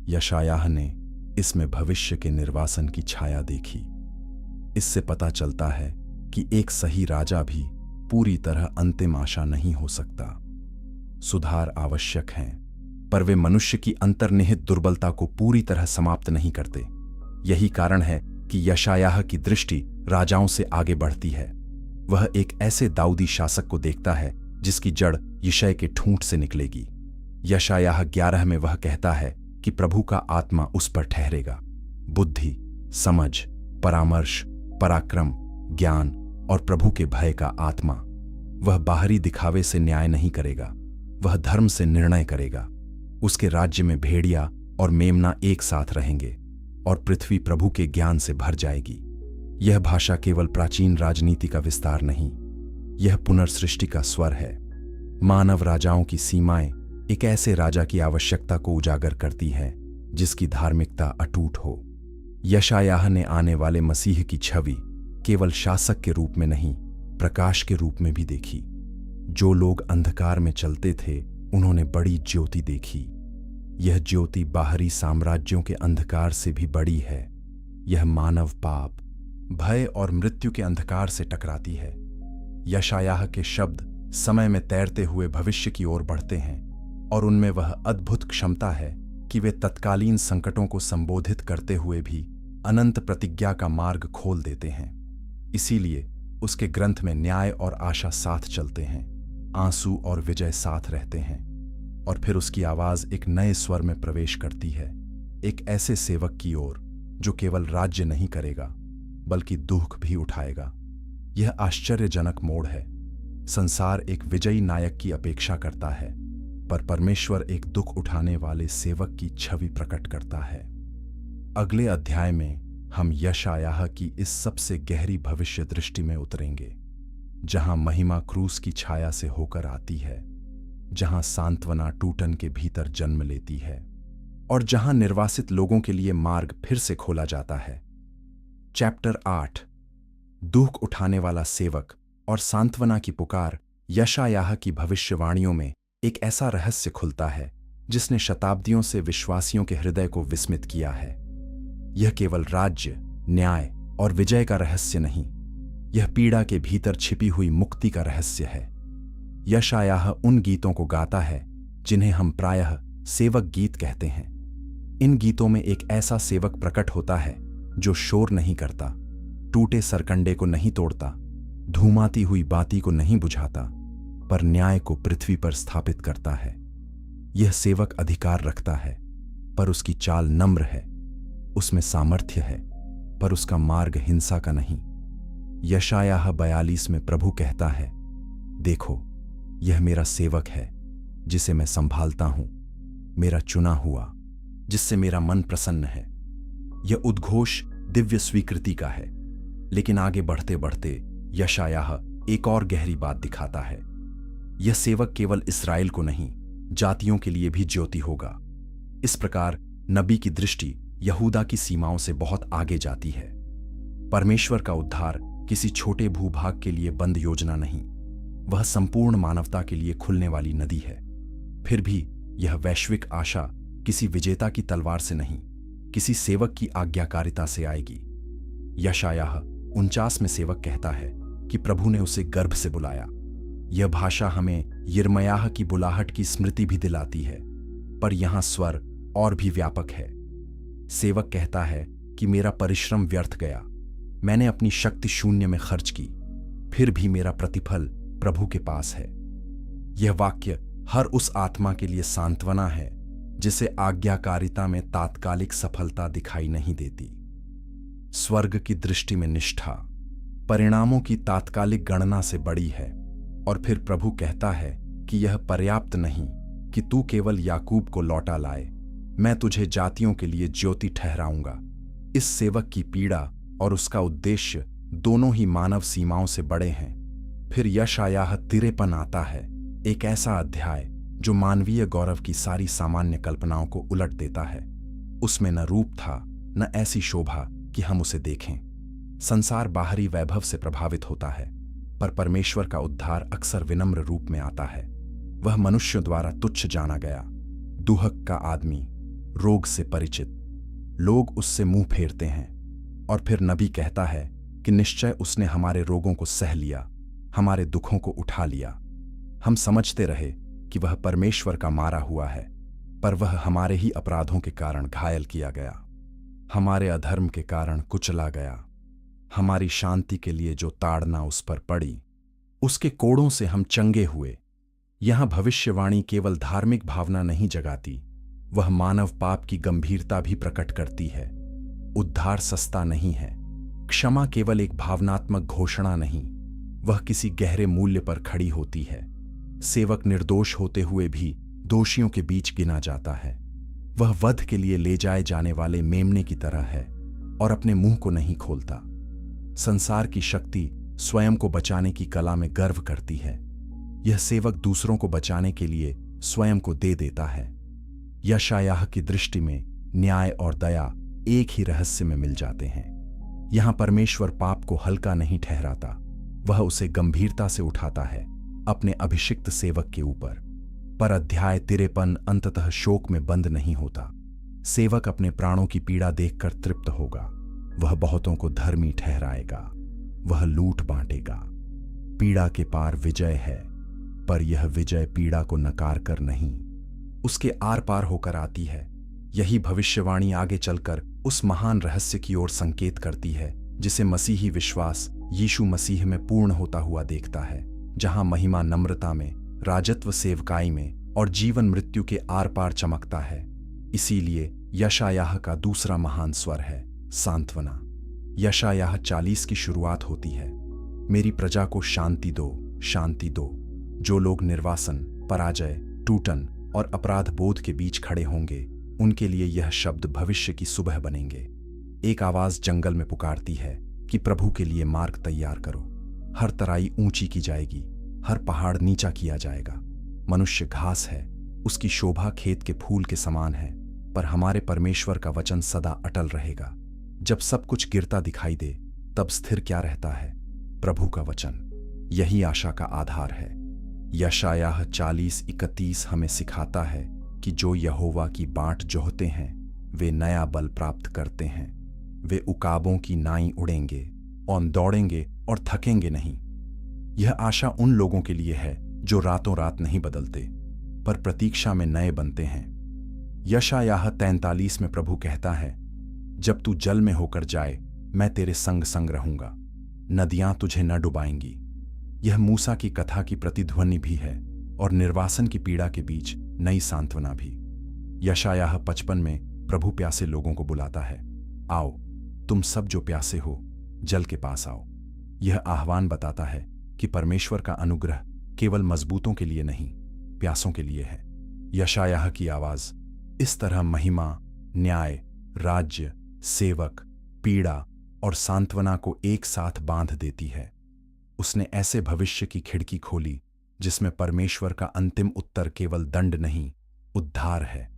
[SPEAKER 1] यशायाह ने इसमें भविष्य के निर्वासन की छाया देखी। इससे पता चलता है कि एक सही राजा भी पूरी तरह अंतिम आशा नहीं हो सकता। सुधार आवश्यक हैं, पर वे मनुष्य की अंतर्निहित दुर्बलता को पूरी तरह समाप्त नहीं करते। यही कारण है कि यशायाह की दृष्टि राजाओं से आगे बढ़ती है। वह एक ऐसे दाऊदी शासक को देखता है जिसकी जड़ यिशै के ठूंठ से निकलेगी। यशायाह 11 में वह कहता है कि प्रभु का आत्मा उस पर ठहरेगा। बुद्धि, समझ, परामर्श, पराक्रम, ज्ञान और प्रभु के भय का आत्मा। वह बाहरी दिखावे से न्याय नहीं करेगा, वह धर्म से निर्णय करेगा। उसके राज्य में भेड़िया और मेमना एक साथ रहेंगे और पृथ्वी प्रभु के ज्ञान से भर जाएगी। यह भाषा केवल प्राचीन राजनीति का विस्तार नहीं, यह पुनर्सृष्टि का स्वर है। मानव राजाओं की सीमाएं एक ऐसे राजा की आवश्यकता को उजागर करती है जिसकी धार्मिकता अटूट हो। यशायाह ने आने वाले मसीह की छवि केवल शासक के रूप में नहीं, प्रकाश के रूप में भी देखी। जो लोग अंधकार में चलते थे, उन्होंने बड़ी ज्योति देखी। यह ज्योति बाहरी साम्राज्यों के अंधकार से भी बड़ी है। यह मानव पाप, भय और मृत्यु के अंधकार से टकराती है। यशायाह के शब्द समय में तैरते हुए भविष्य की ओर बढ़ते हैं और उनमें वह अद्भुत क्षमता है कि वे तत्कालीन संकटों को संबोधित करते हुए भी अनंत प्रतिज्ञा का मार्ग खोल देते हैं। इसीलिए उसके ग्रंथ में न्याय और आशा साथ चलते हैं, आंसू और विजय साथ रहते हैं। और फिर उसकी आवाज एक नए स्वर में प्रवेश करती है, एक ऐसे सेवक की ओर जो केवल राज्य नहीं करेगा बल्कि दुख भी उठाएगा। यह आश्चर्यजनक मोड़ है। संसार एक विजयी नायक की अपेक्षा करता है, पर परमेश्वर एक दुख उठाने वाले सेवक की छवि प्रकट करता है। अगले अध्याय में हम यशायाह की इस सबसे गहरी भविष्य दृष्टि में उतरेंगे, जहां महिमा क्रूस की छाया से होकर आती है, जहां सांत्वना टूटन के भीतर जन्म लेती है और जहां निर्वासित लोगों के लिए मार्ग फिर से खोला जाता है। चैप्टर 8, दुख उठाने वाला सेवक और सांत्वना की पुकार। यशायाह की भविष्यवाणियों में एक ऐसा रहस्य खुलता है जिसने शताब्दियों से विश्वासियों के हृदय को विस्मित किया है। यह केवल राज्य, न्याय और विजय का रहस्य नहीं, यह पीड़ा के भीतर छिपी हुई मुक्ति का रहस्य है। यशायाह उन गीतों को गाता है जिन्हें हम प्रायः सेवक गीत कहते हैं। इन गीतों में एक ऐसा सेवक प्रकट होता है जो शोर नहीं करता, टूटे सरकंडे को नहीं तोड़ता, धूमाती हुई बाती को नहीं बुझाता, पर न्याय को पृथ्वी पर स्थापित करता है। यह सेवक अधिकार रखता है, पर उसकी चाल नम्र है। उसमें सामर्थ्य है, पर उसका मार्ग हिंसा का नहीं। यशायाह 42 में प्रभु कहता है, देखो, यह मेरा सेवक है जिसे मैं संभालता हूं, मेरा चुना हुआ, जिससे मेरा मन प्रसन्न है। यह उद्घोष दिव्य स्वीकृति का है, लेकिन आगे बढ़ते बढ़ते यशायाह एक और गहरी बात दिखाता है। यह सेवक केवल इस्राएल को नहीं, जातियों के लिए भी ज्योति होगा। इस प्रकार नबी की दृष्टि यहूदा की सीमाओं से बहुत आगे जाती है। परमेश्वर का उद्धार किसी छोटे भूभाग के लिए बंद योजना नहीं, वह संपूर्ण मानवता के लिए खुलने वाली नदी है। फिर भी यह वैश्विक आशा किसी विजेता की तलवार से नहीं, किसी सेवक की आज्ञाकारिता से आएगी। यशायाह 49 में सेवक कहता है कि प्रभु ने उसे गर्भ से बुलाया। यह भाषा हमें यिर्मयाह की बुलाहट की स्मृति भी दिलाती है, पर यहां स्वर और भी व्यापक है। सेवक कहता है कि मेरा परिश्रम व्यर्थ गया, मैंने अपनी शक्ति शून्य में खर्च की, फिर भी मेरा प्रतिफल प्रभु के पास है। यह वाक्य हर उस आत्मा के लिए सांत्वना है जिसे आज्ञाकारिता में तात्कालिक सफलता दिखाई नहीं देती। स्वर्ग की दृष्टि में निष्ठा परिणामों की तात्कालिक गणना से बड़ी है। और फिर प्रभु कहता है कि यह पर्याप्त नहीं कि तू केवल याकूब को लौटा लाए, मैं तुझे जातियों के लिए ज्योति ठहराऊंगा। इस सेवक की पीड़ा और उसका उद्देश्य दोनों ही मानव सीमाओं से बड़े हैं। फिर यशायाह 53 आता है, एक ऐसा अध्याय जो मानवीय गौरव की सारी सामान्य कल्पनाओं को उलट देता है। उसमें न रूप था, न ऐसी शोभा कि हम उसे देखें। संसार बाहरी वैभव से प्रभावित होता है, पर परमेश्वर का उद्धार अक्सर विनम्र रूप में आता है। वह मनुष्यों द्वारा तुच्छ जाना गया, दुहक का आदमी, रोग से परिचित। लोग उससे मुंह फेरते हैं। और फिर नबी कहता है कि निश्चय उसने हमारे रोगों को सह लिया, हमारे दुखों को उठा लिया। हम समझते रहे कि वह परमेश्वर का मारा हुआ है, पर वह हमारे ही अपराधों के कारण घायल किया गया, हमारे अधर्म के कारण कुचला गया। हमारी शांति के लिए जो ताड़ना उस पर पड़ी, उसके कोड़ों से हम चंगे हुए। यहां भविष्यवाणी केवल धार्मिक भावना नहीं जगाती, वह मानव पाप की गंभीरता भी प्रकट करती है। उद्धार सस्ता नहीं है। क्षमा केवल एक भावनात्मक घोषणा नहीं, वह किसी गहरे मूल्य पर खड़ी होती है। सेवक निर्दोष होते हुए भी दोषियों के बीच गिना जाता है। वह वध के लिए ले जाए जाने वाले मेमने की तरह है और अपने मुंह को नहीं खोलता। संसार की शक्ति स्वयं को बचाने की कला में गर्व करती है। यह सेवक दूसरों को बचाने के लिए स्वयं को दे देता है। यशायाह की दृष्टि में न्याय और दया एक ही रहस्य में मिल जाते हैं। यहां परमेश्वर पाप को हल्का नहीं ठहराता, वह उसे गंभीरता से उठाता है अपने अभिषिक्त सेवक के ऊपर। पर अध्याय 53 अंततः शोक में बंद नहीं होता। सेवक अपने प्राणों की पीड़ा देखकर तृप्त होगा। वह बहुतों को धर्मी ठहराएगा, वह लूट बांटेगा। पीड़ा के पार विजय है, पर यह विजय पीड़ा को नकार कर नहीं, उसके आर पार होकर आती है। यही भविष्यवाणी आगे चलकर उस महान रहस्य की ओर संकेत करती है जिसे मसीही विश्वास यीशु मसीह में पूर्ण होता हुआ देखता है, जहां महिमा नम्रता में, राजत्व सेवकाई में और जीवन मृत्यु के आर पार चमकता है। इसीलिए यशायाह का दूसरा महान स्वर है सांत्वना। यशायाह 40 की शुरुआत होती है, मेरी प्रजा को शांति दो, शांति दो। जो लोग निर्वासन, पराजय, टूटन और अपराध बोध के बीच खड़े होंगे, उनके लिए यह शब्द भविष्य की सुबह बनेंगे। एक आवाज जंगल में पुकारती है कि प्रभु के लिए मार्ग तैयार करो। हर तराई ऊंची की जाएगी, हर पहाड़ नीचा किया जाएगा। मनुष्य घास है, उसकी शोभा खेत के फूल के समान है, पर हमारे परमेश्वर का वचन सदा अटल रहेगा। जब सब कुछ गिरता दिखाई दे, तब स्थिर क्या रहता है? प्रभु का वचन। यही आशा का आधार है। यशायाह 40:31 हमें सिखाता है कि जो यहोवा की बाट जोहते हैं वे नया बल प्राप्त करते हैं। वे उकाबों की नाई उड़ेंगे और दौड़ेंगे और थकेंगे नहीं। यह आशा उन लोगों के लिए है जो रातों रात नहीं बदलते, पर प्रतीक्षा में नए बनते हैं। यशायाह 43 में प्रभु कहता है, जब तू जल में होकर जाए, मैं तेरे संग संग रहूंगा, नदियां तुझे न डुबाएंगी। यह मूसा की कथा की प्रतिध्वनि भी है और निर्वासन की पीड़ा के बीच नई सांत्वना भी। यशायाह 55 में प्रभु प्यासे लोगों को बुलाता है, आओ तुम सब जो प्यासे हो, जल के पास आओ। यह आह्वान बताता है कि परमेश्वर का अनुग्रह केवल मजबूतों के लिए नहीं, प्यासों के लिए है। यशायाह की आवाज इस तरह महिमा, न्याय, राज्य, सेवक, पीड़ा और सांत्वना को एक साथ बांध देती है। उसने ऐसे भविष्य की खिड़की खोली जिसमें परमेश्वर का अंतिम उत्तर केवल दंड नहीं, उद्धार है।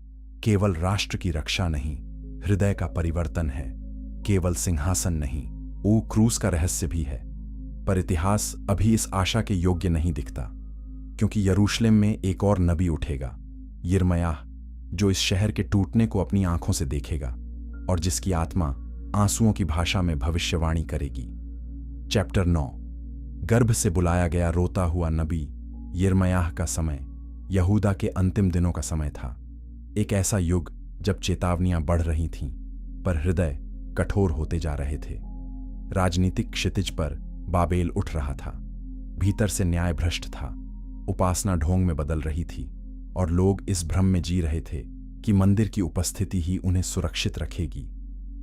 [SPEAKER 1] केवल राष्ट्र की रक्षा नहीं, हृदय का परिवर्तन है। केवल सिंहासन नहीं, वो क्रूस का रहस्य भी है। पर इतिहास अभी इस आशा के योग्य नहीं दिखता, क्योंकि यरूशलेम में एक और नबी उठेगा, यिर्मयाह, जो इस शहर के टूटने को अपनी आंखों से देखेगा और जिसकी आत्मा आंसुओं की भाषा में भविष्यवाणी करेगी। चैप्टर 9। गर्भ से बुलाया गया रोता हुआ नबी यिर्मयाह का समय यहूदा के अंतिम दिनों का समय था। एक ऐसा युग जब चेतावनियां बढ़ रही थीं, पर हृदय कठोर होते जा रहे थे। राजनीतिक क्षितिज पर बाबेल उठ रहा था, भीतर से न्याय भ्रष्ट था, उपासना ढोंग में बदल रही थी और लोग इस भ्रम में जी रहे थे कि मंदिर की उपस्थिति ही उन्हें सुरक्षित रखेगी।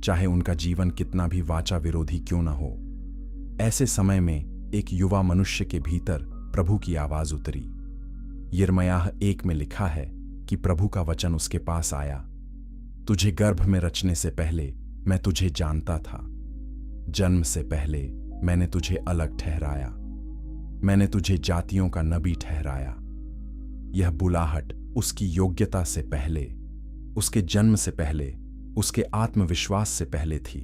[SPEAKER 1] चाहे उनका जीवन कितना भी वाचा विरोधी क्यों न हो। ऐसे समय में एक युवा मनुष्य के भीतर प्रभु की आवाज उतरी। यिर्मयाह 1 में लिखा है कि प्रभु का वचन उसके पास आया, तुझे गर्भ में रचने से पहले मैं तुझे जानता था, जन्म से पहले मैंने तुझे अलग ठहराया, मैंने तुझे जातियों का नबी ठहराया। यह बुलाहट उसकी योग्यता से पहले, उसके जन्म से पहले, उसके आत्मविश्वास से पहले थी।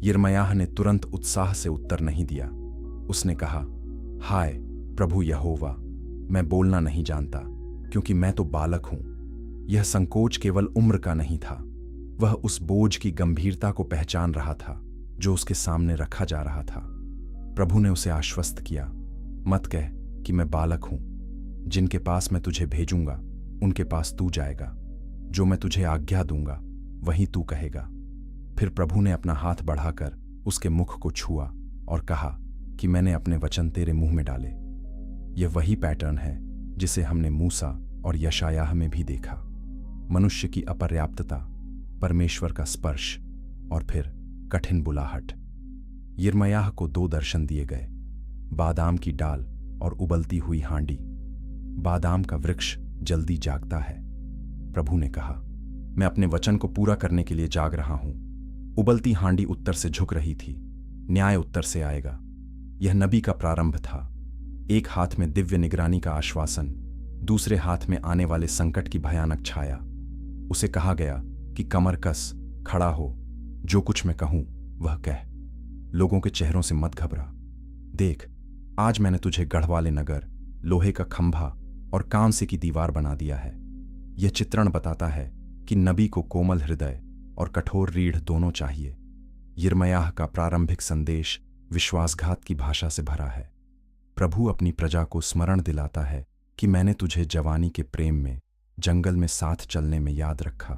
[SPEAKER 1] यिर्मयाह ने तुरंत उत्साह से उत्तर नहीं दिया। उसने कहा, हाय प्रभु यहोवा, मैं बोलना नहीं जानता क्योंकि मैं तो बालक हूं। यह संकोच केवल उम्र का नहीं था, वह उस बोझ की गंभीरता को पहचान रहा था जो उसके सामने रखा जा रहा था। प्रभु ने उसे आश्वस्त किया, मत कह कि मैं बालक हूं, जिनके पास मैं तुझे भेजूंगा उनके पास तू जाएगा, जो मैं तुझे आज्ञा दूंगा वहीं तू कहेगा। फिर प्रभु ने अपना हाथ बढ़ाकर उसके मुख को छुआ और कहा कि मैंने अपने वचन तेरे मुंह में डाले। यह वही पैटर्न है जिसे हमने मूसा और यशायाह में भी देखा। मनुष्य की अपर्याप्तता, परमेश्वर का स्पर्श और फिर कठिन बुलाहट। यिर्मयाह को 2 दर्शन दिए गए, बादाम की डाल और उबलती हुई हांडी। बादाम का वृक्ष जल्दी जागता है। प्रभु ने कहा, मैं अपने वचन को पूरा करने के लिए जाग रहा हूं। उबलती हांडी उत्तर से झुक रही थी, न्याय उत्तर से आएगा। यह नबी का प्रारंभ था। एक हाथ में दिव्य निगरानी का आश्वासन, दूसरे हाथ में आने वाले संकट की भयानक छाया। उसे कहा गया कि कमर कस, खड़ा हो, जो कुछ मैं कहूं वह कह। लोगों के चेहरों से मत घबरा। देख, आज मैंने तुझे गढ़वाले नगर, लोहे का खंभा और कांसे की दीवार बना दिया है। यह चित्रण बताता है कि नबी को कोमल हृदय और कठोर रीढ़ दोनों चाहिए। यिर्मयाह का प्रारंभिक संदेश विश्वासघात की भाषा से भरा है। प्रभु अपनी प्रजा को स्मरण दिलाता है कि मैंने तुझे जवानी के प्रेम में, जंगल में साथ चलने में याद रखा,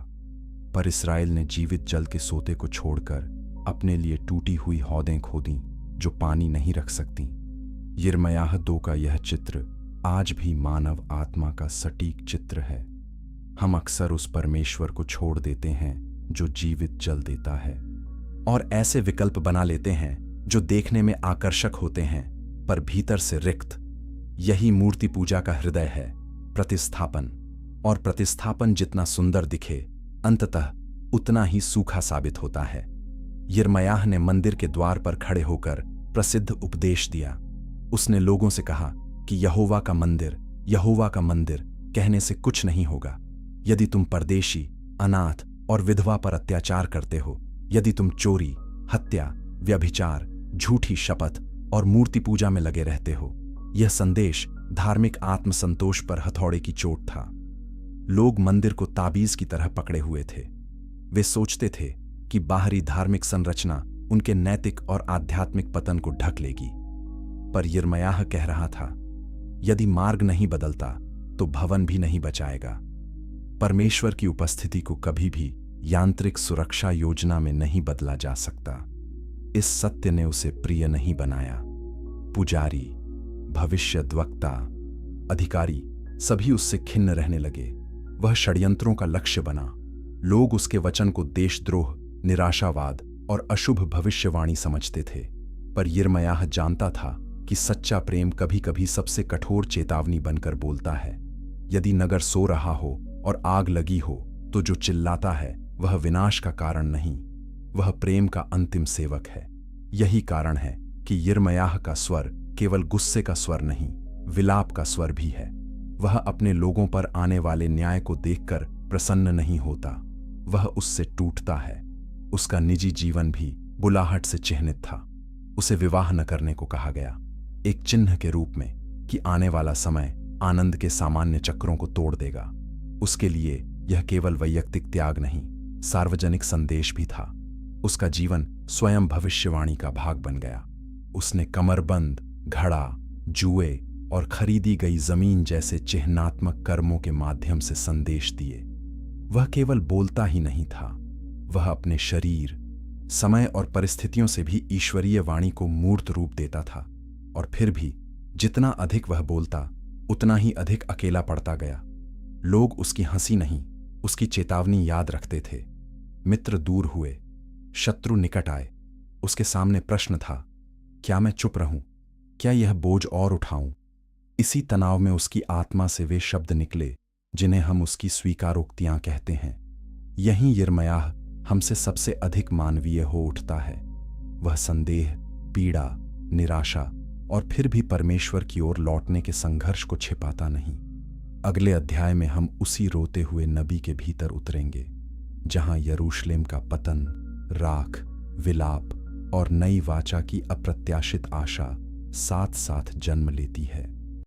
[SPEAKER 1] पर इस्राएल ने जीवित जल के सोते को छोड़कर अपने लिए टूटी हुई हौदें खोदी जो पानी नहीं रख सकती। यिर्मयाह 2 का यह चित्र आज भी मानव आत्मा का सटीक चित्र है। हम अक्सर उस परमेश्वर को छोड़ देते हैं जो जीवित जल देता है, और ऐसे विकल्प बना लेते हैं जो देखने में आकर्षक होते हैं पर भीतर से रिक्त। यही मूर्ति पूजा का हृदय है, प्रतिस्थापन। और प्रतिस्थापन जितना सुंदर दिखे, अंततः उतना ही सूखा साबित होता है। यिर्मयाह ने मंदिर के द्वार पर खड़े होकर प्रसिद्ध उपदेश दिया। उसने लोगों से कहा कि यहोवा का मंदिर, यहोवा का मंदिर कहने से कुछ नहीं होगा। यदि तुम परदेशी, अनाथ और विधवा पर अत्याचार करते हो, यदि तुम चोरी, हत्या, व्यभिचार, झूठी शपथ और मूर्ति पूजा में लगे रहते हो। यह संदेश धार्मिक आत्मसंतोष पर हथौड़े की चोट था। लोग मंदिर को ताबीज की तरह पकड़े हुए थे। वे सोचते थे कि बाहरी धार्मिक संरचना उनके नैतिक और आध्यात्मिक पतन को ढक लेगी। पर यिर्मयाह कह रहा था, यदि मार्ग नहीं बदलता तो भवन भी नहीं बचाएगा। परमेश्वर की उपस्थिति को कभी भी यांत्रिक सुरक्षा योजना में नहीं बदला जा सकता। इस सत्य ने उसे प्रिय नहीं बनाया। पुजारी, भविष्यद्वक्ता, अधिकारी सभी उससे खिन्न रहने लगे। वह षड्यंत्रों का लक्ष्य बना। लोग उसके वचन को देशद्रोह, निराशावाद और अशुभ भविष्यवाणी समझते थे। पर यिर्मयाह जानता था कि सच्चा प्रेम कभी कभी सबसे कठोर चेतावनी बनकर बोलता है। यदि नगर सो रहा हो और आग लगी हो तो जो चिल्लाता है वह विनाश का कारण नहीं, वह प्रेम का अंतिम सेवक है। यही कारण है कि यिर्मयाह का स्वर केवल गुस्से का स्वर नहीं, विलाप का स्वर भी है। वह अपने लोगों पर आने वाले न्याय को देखकर प्रसन्न नहीं होता, वह उससे टूटता है। उसका निजी जीवन भी बुलाहट से चिह्नित था। उसे विवाह न करने को कहा गया, एक चिन्ह के रूप में कि आने वाला समय आनंद के सामान्य चक्रों को तोड़ देगा। उसके लिए यह केवल वैयक्तिक त्याग नहीं, सार्वजनिक संदेश भी था। उसका जीवन स्वयं भविष्यवाणी का भाग बन गया। उसने कमरबंद, घड़ा, जुए और खरीदी गई जमीन जैसे चिह्नात्मक कर्मों के माध्यम से संदेश दिए। वह केवल बोलता ही नहीं था, वह अपने शरीर, समय और परिस्थितियों से भी ईश्वरीय वाणी को मूर्त रूप देता था। और फिर भी जितना अधिक वह बोलता, उतना ही अधिक अकेला पड़ता गया। लोग उसकी हंसी नहीं, उसकी चेतावनी याद रखते थे। मित्र दूर हुए, शत्रु निकट आए। उसके सामने प्रश्न था, क्या मैं चुप रहूं? क्या यह बोझ और उठाऊं? इसी तनाव में उसकी आत्मा से वे शब्द निकले जिन्हें हम उसकी स्वीकारोक्तियां कहते हैं। यहीं यिर्मयाह हमसे सबसे अधिक मानवीय हो उठता है। वह संदेह, पीड़ा, निराशा और फिर भी परमेश्वर की ओर लौटने के संघर्ष को छिपाता नहीं। अगले अध्याय में हम उसी रोते हुए नबी के भीतर उतरेंगे, जहां यरूशलेम का पतन, राख, विलाप और नई वाचा की अप्रत्याशित आशा साथ साथ जन्म लेती है।